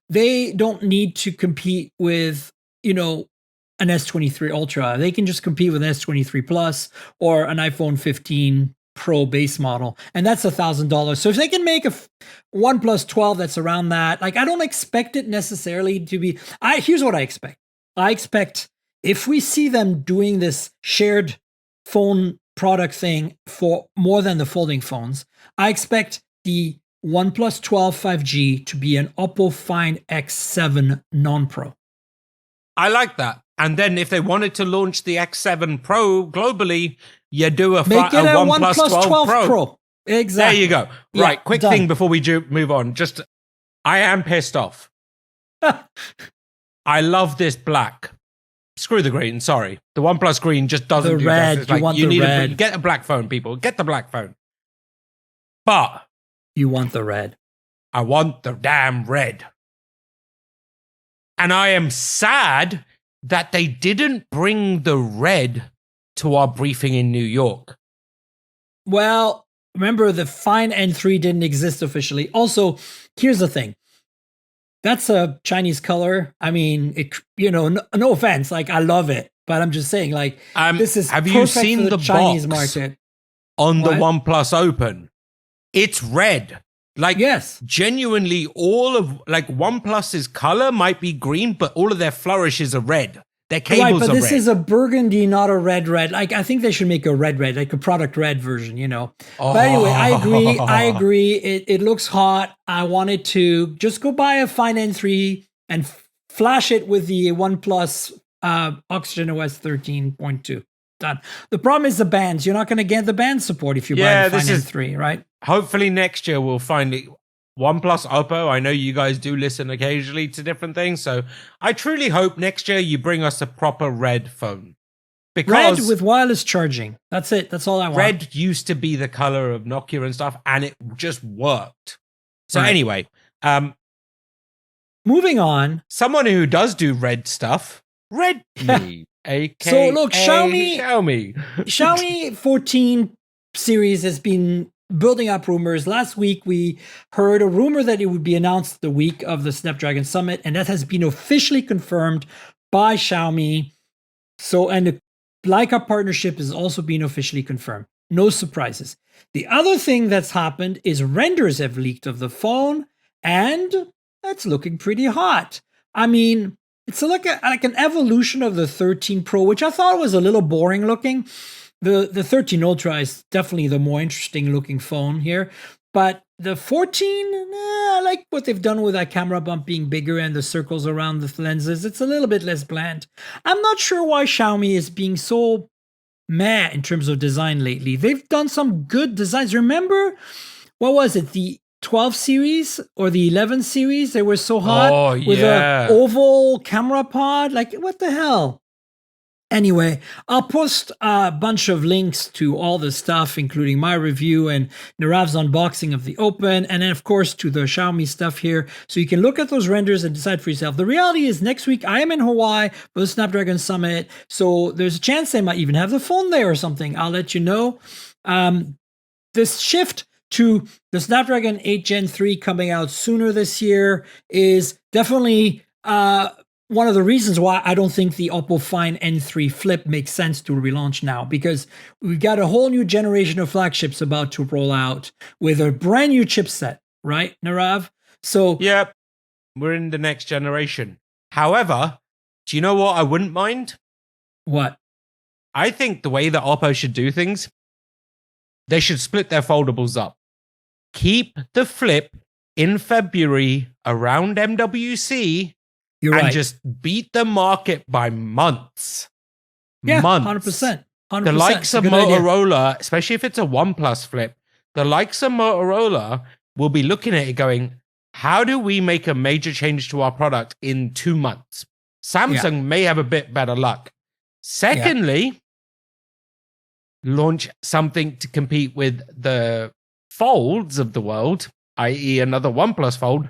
they don't need to compete with, an S23 Ultra. They can just compete with an S23 Plus or an iPhone 15 Pro base model, and that's $1,000. So if they can make a OnePlus 12 that's around that, I don't expect it necessarily to be. Here's what I expect. I expect if we see them doing this shared phone product thing for more than the folding phones, I expect the OnePlus 12 5G to be an Oppo Find X7 non-Pro. I like that. And then if they wanted to launch the X7 Pro globally, you do a OnePlus 12 Pro. Exactly. There you go. Yeah, right, quick done. thing before we move on. I am pissed off. I love this black. Screw the green, sorry. The OnePlus green just doesn't do red. justice. You want the red. Get a black phone, people. Get the black phone. But you want the red. I want the damn red. And I am sad that they didn't bring the red to our briefing in New York. Well, remember the Find N3 didn't exist officially. Also, here's the thing. That's a Chinese color. I mean, no offense. Like, I love it, but I'm just saying, like, this is have perfect you seen for the Chinese box market on the OnePlus Open? It's red. Like, yes, genuinely, all of like OnePlus's color might be green, but all of their flourishes are red. Their cables right, but are this red. is a burgundy, not a red. Like, I think they should make a red, like a product red version, But anyway, I agree. It looks hot. I wanted to just go buy a Find N3 and flash it with the OnePlus Oxygen OS 13.2. Done. The problem is the bands. You're not going to get the band support if you buy the Find N3, right? Hopefully next year we'll find it. OnePlus Oppo, I know you guys do listen occasionally to different things, so I truly hope next year you bring us a proper red phone. Because red with wireless charging. That's it. That's all I want. Red used to be the color of Nokia and stuff, and it just worked. So anyway, moving on. Someone who does do red stuff, Redmi, aka so look, Xiaomi 14 series has been building up rumors. Last week, we heard a rumor that it would be announced the week of the Snapdragon Summit, and that has been officially confirmed by Xiaomi. So, and the Leica partnership has also been officially confirmed. No surprises. The other thing that's happened is renders have leaked of the phone, and that's looking pretty hot. I mean, it's like an evolution of the 13 Pro, which I thought was a little boring looking. The 13 Ultra is definitely the more interesting looking phone here. But the 14, I like what they've done with that camera bump being bigger and the circles around the lenses. It's a little bit less bland. I'm not sure why Xiaomi is being so meh in terms of design lately. They've done some good designs. Remember, what was it? The 12 series or the 11 series? They were so hot with an oval camera pod. Like, what the hell? Anyway, I'll post a bunch of links to all the stuff, including my review and Nirave's unboxing of the Open, and then, of course, to the Xiaomi stuff here, so you can look at those renders and decide for yourself. The reality is next week I am in Hawaii for the Snapdragon Summit, so there's a chance they might even have the phone there or something. I'll let you know. This shift to the Snapdragon 8 Gen 3 coming out sooner this year is definitely one of the reasons why I don't think the Oppo Find N3 Flip makes sense to relaunch now, because we've got a whole new generation of flagships about to roll out with a brand new chipset, right, Nirav? So yep, we're in the next generation. However, do you know what I wouldn't mind? What? I think the way that Oppo should do things, they should split their foldables up. Keep the Flip in February around MWC. You're right. Just beat the market by months. Yeah, months. 100%. The likes of Motorola, especially if it's a OnePlus Flip, the likes of Motorola will be looking at it going, how do we make a major change to our product in 2 months? Samsung may have a bit better luck. Secondly, launch something to compete with the folds of the world, i.e. another OnePlus Fold,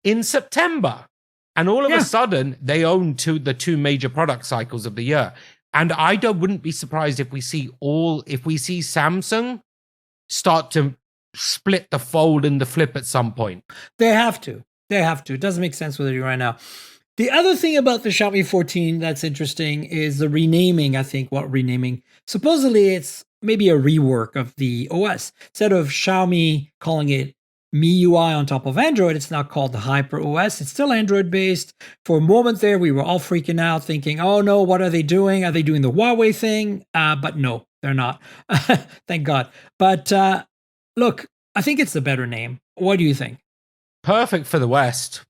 in September. And all of a sudden, they own the two major product cycles of the year. And I wouldn't be surprised if we see Samsung start to split the Fold and the Flip at some point. They have to. It doesn't make sense with it right now. The other thing about the Xiaomi 14 that's interesting is the renaming, I think. What renaming? Supposedly, it's maybe a rework of the OS. Instead of Xiaomi calling it MIUI on top of Android, it's now called the Hyper OS. It's still Android based. For a moment there, we were all freaking out thinking, oh no, what are they doing? Are they doing the Huawei thing? But no, they're not. Thank God. But look, I think it's the better name. What do you think? Perfect for the West.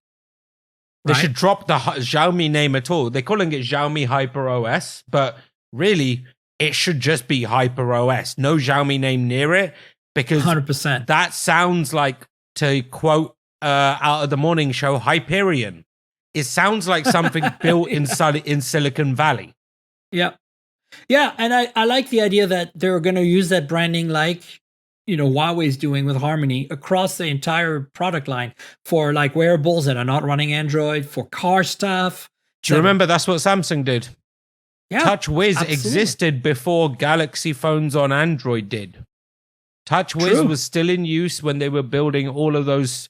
They should drop the Xiaomi name at all. They're calling it Xiaomi Hyper OS, but really, it should just be Hyper OS. No Xiaomi name near it, because 100%. That sounds like, to quote out of the morning show, Hyperion. It sounds like something built in Silicon Valley. Yeah. Yeah, and I like the idea that they're going to use that branding like, Huawei's doing with Harmony across the entire product line for like wearables that are not running Android, for car stuff. Do you remember that's what Samsung did? Yeah, TouchWiz absolutely. existed before Galaxy phones on Android did. TouchWiz True. was still in use when they were building all of those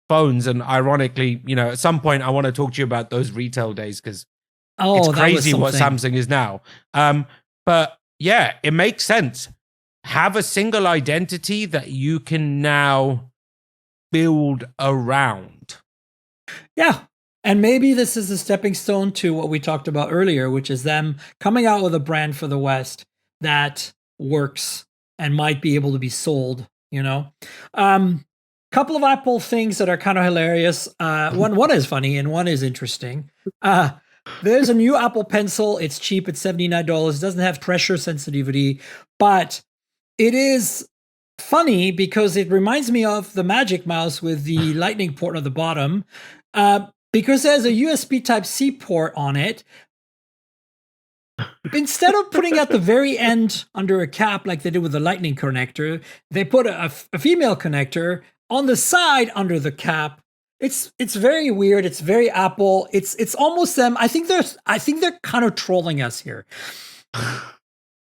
phones. And ironically, at some point I want to talk to you about those retail days because it's crazy what Samsung is now. But yeah, it makes sense. Have a single identity that you can now build around. Yeah. And maybe this is a stepping stone to what we talked about earlier, which is them coming out with a brand for the West that works and might be able to be sold, Couple of Apple things that are kind of hilarious. One is funny and one is interesting. There's a new Apple Pencil. It's cheap. It's $79. It doesn't have pressure sensitivity, but it is funny because it reminds me of the Magic Mouse with the lightning port on the bottom. Because there's a USB Type-C port on it, instead of putting at the very end under a cap like they did with the lightning connector, they put a female connector on the side under the cap. It's very weird. It's very Apple. It's almost them. I think they're kind of trolling us here.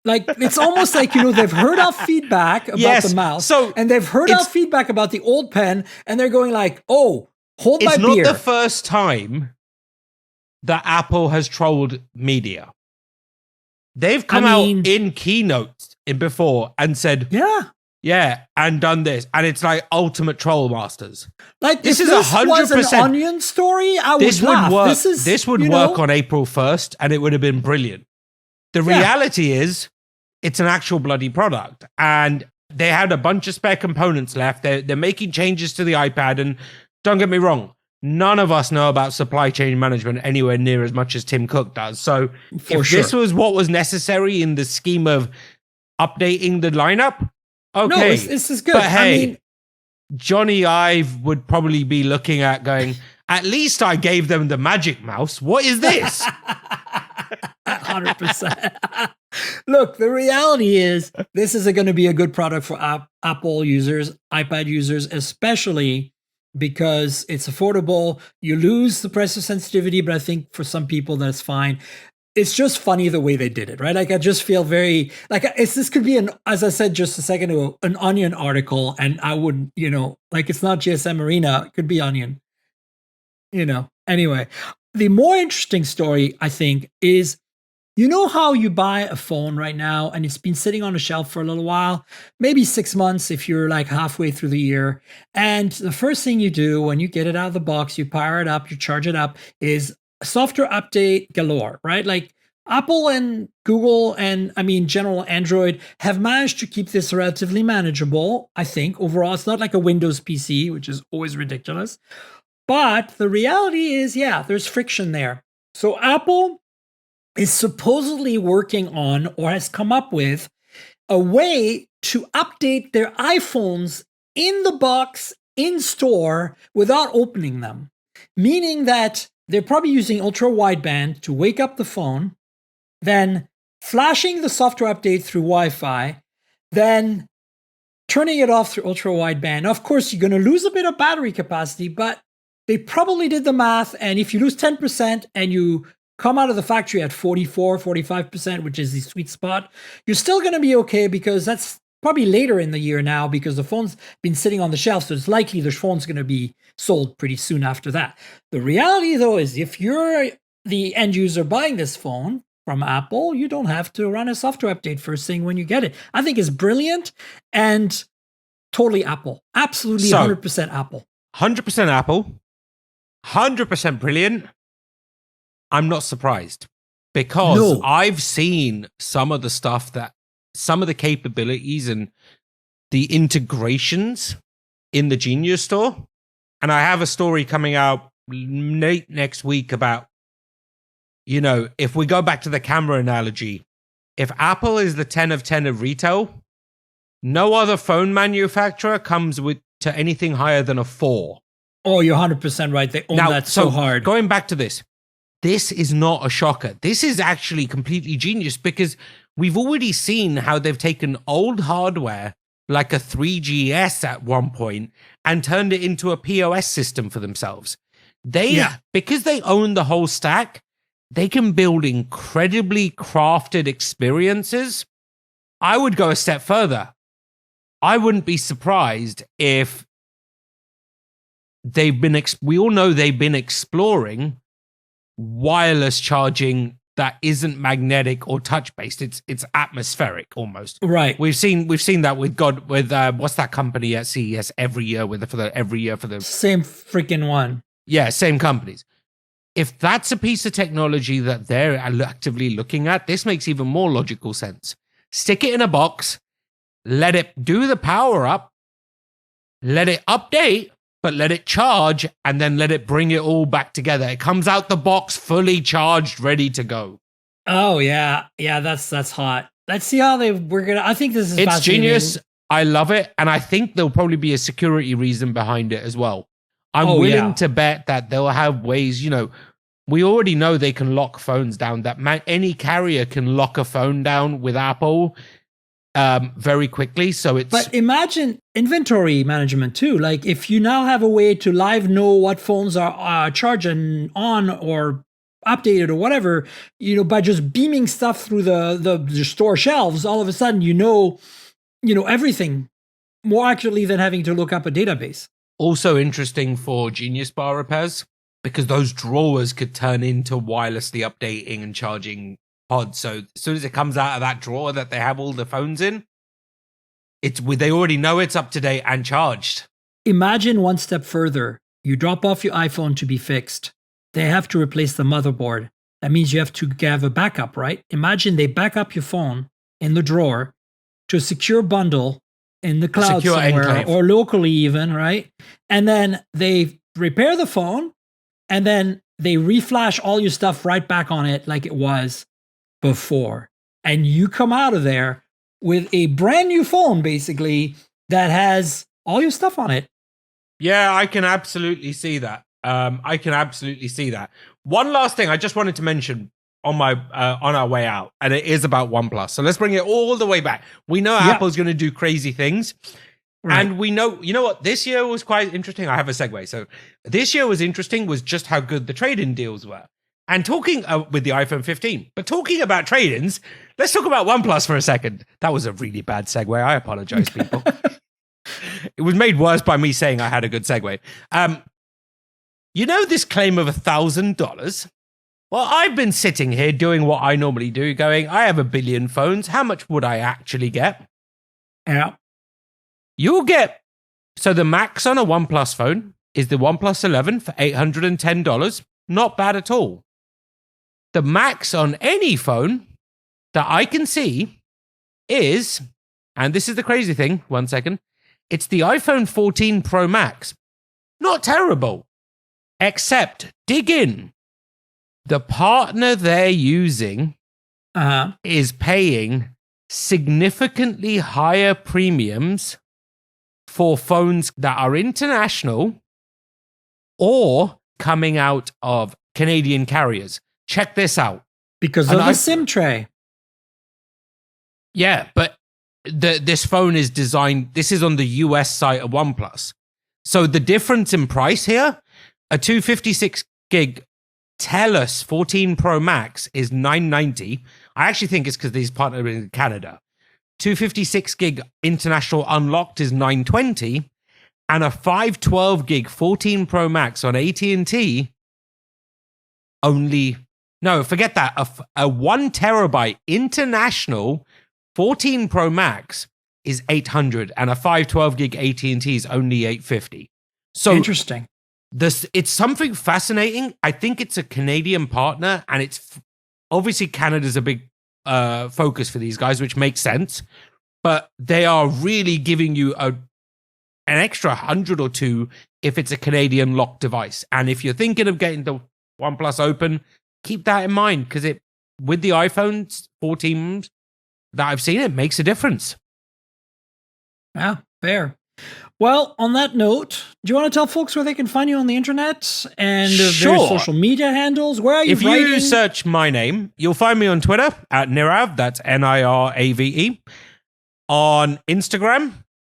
Like it's almost like they've heard our feedback about the mouse, and they've heard our feedback about the old pen, and they're going like, "Oh, hold my beer." It's not the first time that Apple has trolled media. They've come out in keynotes before and said, yeah, and done this, and it's like ultimate troll masters. Like this is 100%. Was an Onion story. I would laugh. This would work on April 1st, and it would have been brilliant. The reality is, it's an actual bloody product, and they had a bunch of spare components left. They're making changes to the iPad, and don't get me wrong, none of us know about supply chain management anywhere near as much as Tim Cook does. So this was what was necessary in the scheme of updating the lineup, okay. No, this is good. But hey, Johnny Ive would probably be looking at going, at least I gave them the Magic Mouse. What is this? 100%. Look, the reality is this is going to be a good product for Apple users, iPad users, especially because it's affordable. You lose the pressure sensitivity, but I think for some people that's fine. It's just funny the way they did it, right? Like I just feel very like this could be as I said just a second ago, an Onion article, and I would, like it's not GSM Arena, it could be Onion. Anyway, the more interesting story I think is, how you buy a phone right now and it's been sitting on a shelf for a little while, maybe 6 months if you're like halfway through the year. And the first thing you do when you get it out of the box, you power it up, you charge it up, is software update galore, right? Like Apple and Google and general Android have managed to keep this relatively manageable, I think. Overall, it's not like a Windows PC, which is always ridiculous. But the reality is, there's friction there. So Apple is supposedly working on or has come up with a way to update their iPhones in the box in store without opening them. Meaning that they're probably using ultra wideband to wake up the phone, then flashing the software update through Wi-Fi, then turning it off through ultra wideband. Now, of course, you're going to lose a bit of battery capacity, but they probably did the math. And if you lose 10% and you come out of the factory at 44, 45%, which is the sweet spot, you're still going to be okay because that's probably later in the year now because the phone's been sitting on the shelf. So it's likely the phone's going to be sold pretty soon after that. The reality, though, is if you're the end user buying this phone from Apple, you don't have to run a software update first thing when you get it. I think it's brilliant and totally Apple. Absolutely 100% Apple. 100% Apple. 100% brilliant. I'm not surprised because I've seen some of the capabilities and the integrations in the Genius Store. And I have a story coming out late next week about, if we go back to the camera analogy, if Apple is the 10 of 10 of retail, no other phone manufacturer comes to anything higher than a 4. Oh, you're 100% right. They own that so hard. Going back to this is not a shocker. This is actually completely genius because we've already seen how they've taken old hardware like a 3GS at one point and turned it into a POS system for themselves. Because they own the whole stack, they can build incredibly crafted experiences. I would go a step further. I wouldn't be surprised if we all know they've been exploring wireless charging that isn't magnetic or touch based. It's atmospheric almost. Right. We've seen that with what's that company at CES every year for the same freaking one. Yeah, same companies. If that's a piece of technology that they're actively looking at, this makes even more logical sense. Stick it in a box, let it do the power up, let it update, but let it charge, and then let it bring it all back together. It comes out the box fully charged, ready to go. Oh yeah, that's hot. Let's see how I think this is. It's genius. I love it, and I think there'll probably be a security reason behind it as well. I'm willing to bet that they'll have ways. We already know they can lock phones down. That any carrier can lock a phone down with Apple very quickly. So But imagine inventory management too. Like if you now have a way to live know what phones are charging on or updated or whatever, by just beaming stuff through the store shelves, all of a sudden everything more accurately than having to look up a database. Also interesting for Genius Bar repairs, because those drawers could turn into wirelessly updating and charging pods. So as soon as it comes out of that drawer that they have all the phones in, they already know it's up to date and charged. Imagine one step further. You drop off your iPhone to be fixed. They have to replace the motherboard. That means you have to have a backup, right? Imagine they back up your phone in the drawer to a secure bundle in the cloud somewhere enclave. Or locally even, right? And then they repair the phone and then they reflash all your stuff right back on it like it was before. And you come out of there with a brand new phone, basically, that has all your stuff on it. Yeah, I can absolutely see that. One last thing I just wanted to mention on our way out, and it is about OnePlus. So let's bring it all the way back. We know Apple's going to do crazy things. Right. And we know, what? This year was quite interesting. I have a segue. So this year was interesting, was just how good the trade-in deals were. And talking with the iPhone 15, but talking about trade-ins, let's talk about OnePlus for a second. That was a really bad segue. I apologize, people. It was made worse by me saying I had a good segue. This claim of $1,000? Well, I've been sitting here doing what I normally do, going, I have 1 billion phones. How much would I actually get? Yeah. You'll get, so the max on a OnePlus phone is the OnePlus 11 for $810. Not bad at all. The max on any phone that I can see is, and this is the crazy thing, one second, it's the iPhone 14 Pro Max. Not terrible, except dig in. The partner they're using is paying significantly higher premiums for phones that are international or coming out of Canadian carriers. Check this out. Because of the SIM tray. Yeah, but this phone is designed, this is on the US site of OnePlus. So the difference in price here, a 256 gig TELUS 14 Pro Max is $990. I actually think it's because these partnered in Canada. 256 gig international unlocked is $920, and a 512 gig 14 Pro Max on AT&T forget that. A 1 terabyte international 14 Pro Max is $800, and a 512 gig AT&T is only $850. So interesting. It's something fascinating. I think it's a Canadian partner, and it's obviously Canada's a big focus for these guys, which makes sense. But they are really giving you an extra 100 or two if it's a Canadian locked device. And if you're thinking of getting the OnePlus Open, keep that in mind, because with the iPhone 14 that I've seen, it makes a difference. Yeah, fair. Well, on that note, do you want to tell folks where they can find you on the internet and various social media handles? Where are you writing? If you search my name, you'll find me on Twitter at Nirave. That's Nirave. On Instagram,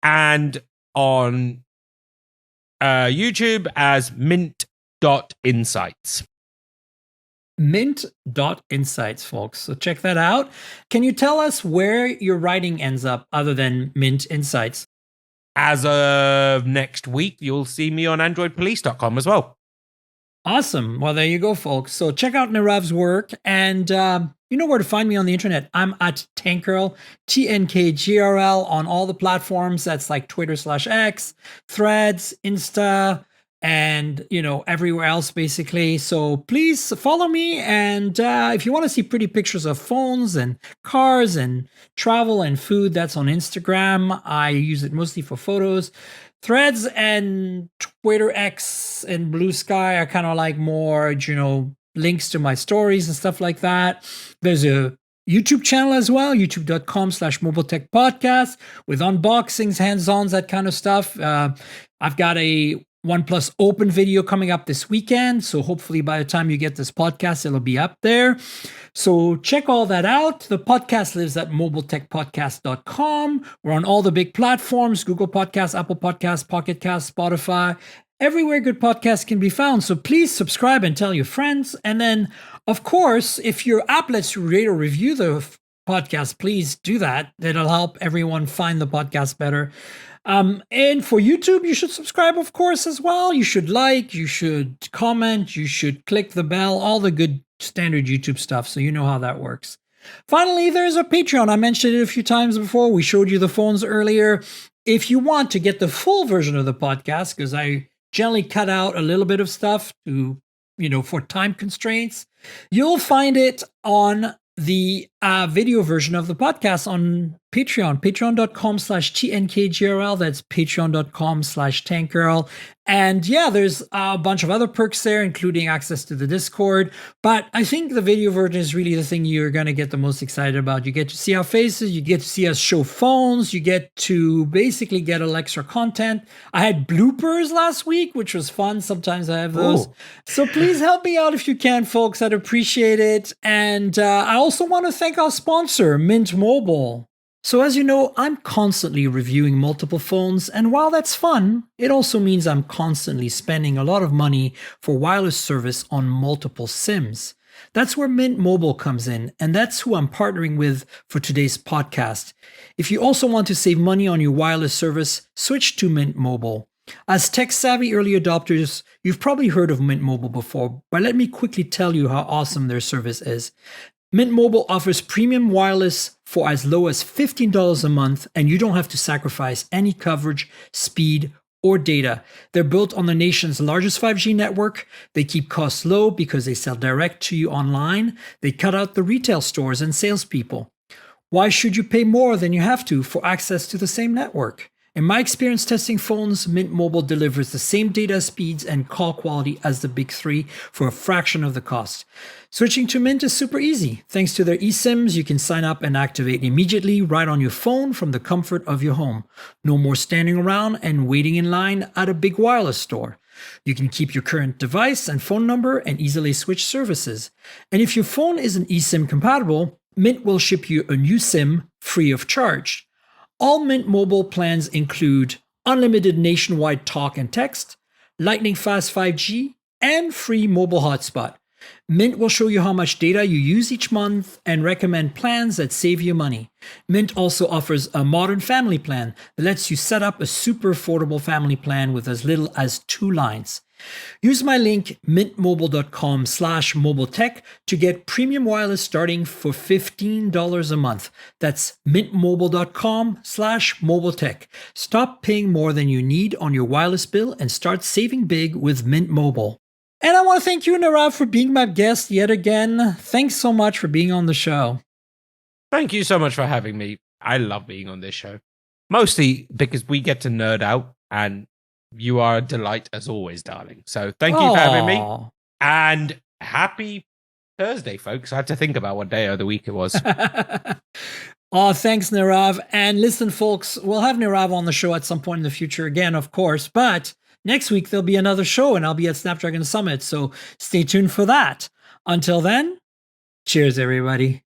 and on YouTube as mint.insights. Mint.insights, folks. So check that out. Can you tell us where your writing ends up other than Mint Insights? As of next week, you'll see me on androidpolice.com as well. Awesome. Well, there you go, folks. So check out Nirave's work, and you know where to find me on the internet. I'm at Tankgirl, TNKGRL, on all the platforms. That's like Twitter/X, Threads, Insta, and everywhere else basically. So please follow me, and if you want to see pretty pictures of phones and cars and travel and food, that's on Instagram. I use it mostly for photos. Threads and Twitter X and Blue Sky are kind of like more links to my stories and stuff like that. There's a YouTube channel as well, youtube.com/mobiletechpodcast, with unboxings, hands-ons, that kind of stuff. I've got a OnePlus Open video coming up this weekend, so hopefully by the time you get this podcast, it'll be up there. So check all that out. The podcast lives at mobiletechpodcast.com. We're on all the big platforms: Google Podcasts, Apple Podcasts, Pocket Casts, Spotify, everywhere good podcasts can be found. So please subscribe and tell your friends. And then, of course, if your app lets you rate or review the podcast, please do that. That'll help everyone find the podcast better. And for YouTube, you should subscribe, of course, as well. You should like, you should comment, you should click the bell, all the good standard YouTube stuff, so you know how that works. Finally, there's a Patreon. I mentioned it a few times before. We showed you the phones earlier. If you want to get the full version of the podcast, because I generally cut out a little bit of stuff to, for time constraints, you'll find it on the video version of the podcast on Patreon, patreon.com/TNKGRL. That's patreon.com/Tankgirl. And yeah, there's a bunch of other perks there, including access to the Discord. But I think the video version is really the thing you're going to get the most excited about. You get to see our faces, you get to see us show phones, you get to basically get a little extra content. I had bloopers last week, which was fun. Sometimes I have those. Ooh. So please help me out if you can, folks. I'd appreciate it. And I also want to thank our sponsor, Mint Mobile. So as you know, I'm constantly reviewing multiple phones, and while that's fun, it also means I'm constantly spending a lot of money for wireless service on multiple SIMs. That's where Mint Mobile comes in, and that's who I'm partnering with for today's podcast. If you also want to save money on your wireless service, switch to Mint Mobile. As tech-savvy early adopters, you've probably heard of Mint Mobile before, but let me quickly tell you how awesome their service is. Mint Mobile offers premium wireless for as low as $15 a month, and you don't have to sacrifice any coverage, speed, or data. They're built on the nation's largest 5G network. They keep costs low because they sell direct to you online. They cut out the retail stores and salespeople. Why should you pay more than you have to for access to the same network? In my experience testing phones, Mint Mobile delivers the same data speeds and call quality as the big three for a fraction of the cost. Switching to Mint is super easy. Thanks to their eSIMs, you can sign up and activate immediately right on your phone from the comfort of your home. No more standing around and waiting in line at a big wireless store. You can keep your current device and phone number and easily switch services. And if your phone isn't eSIM compatible, Mint will ship you a new SIM free of charge. All Mint Mobile plans include unlimited nationwide talk and text, lightning fast 5G, and free mobile hotspot. Mint will show you how much data you use each month and recommend plans that save you money. Mint also offers a modern family plan that lets you set up a super affordable family plan with as little as 2 lines. Use my link mintmobile.com/mobiletech to get premium wireless starting for $15 a month. That's mintmobile.com/mobiletech. Stop paying more than you need on your wireless bill and start saving big with Mint Mobile. And I want to thank you, Nirave, for being my guest yet again. Thanks so much for being on the show. Thank you so much for having me. I love being on this show. Mostly because we get to nerd out, and you are a delight as always, darling. So thank you for having me. And happy Thursday, folks. I had to think about what day of the week it was. Oh, thanks, Nirave. And listen, folks, we'll have Nirave on the show at some point in the future again, of course. But next week, there'll be another show, and I'll be at Snapdragon Summit. So stay tuned for that. Until then, cheers, everybody.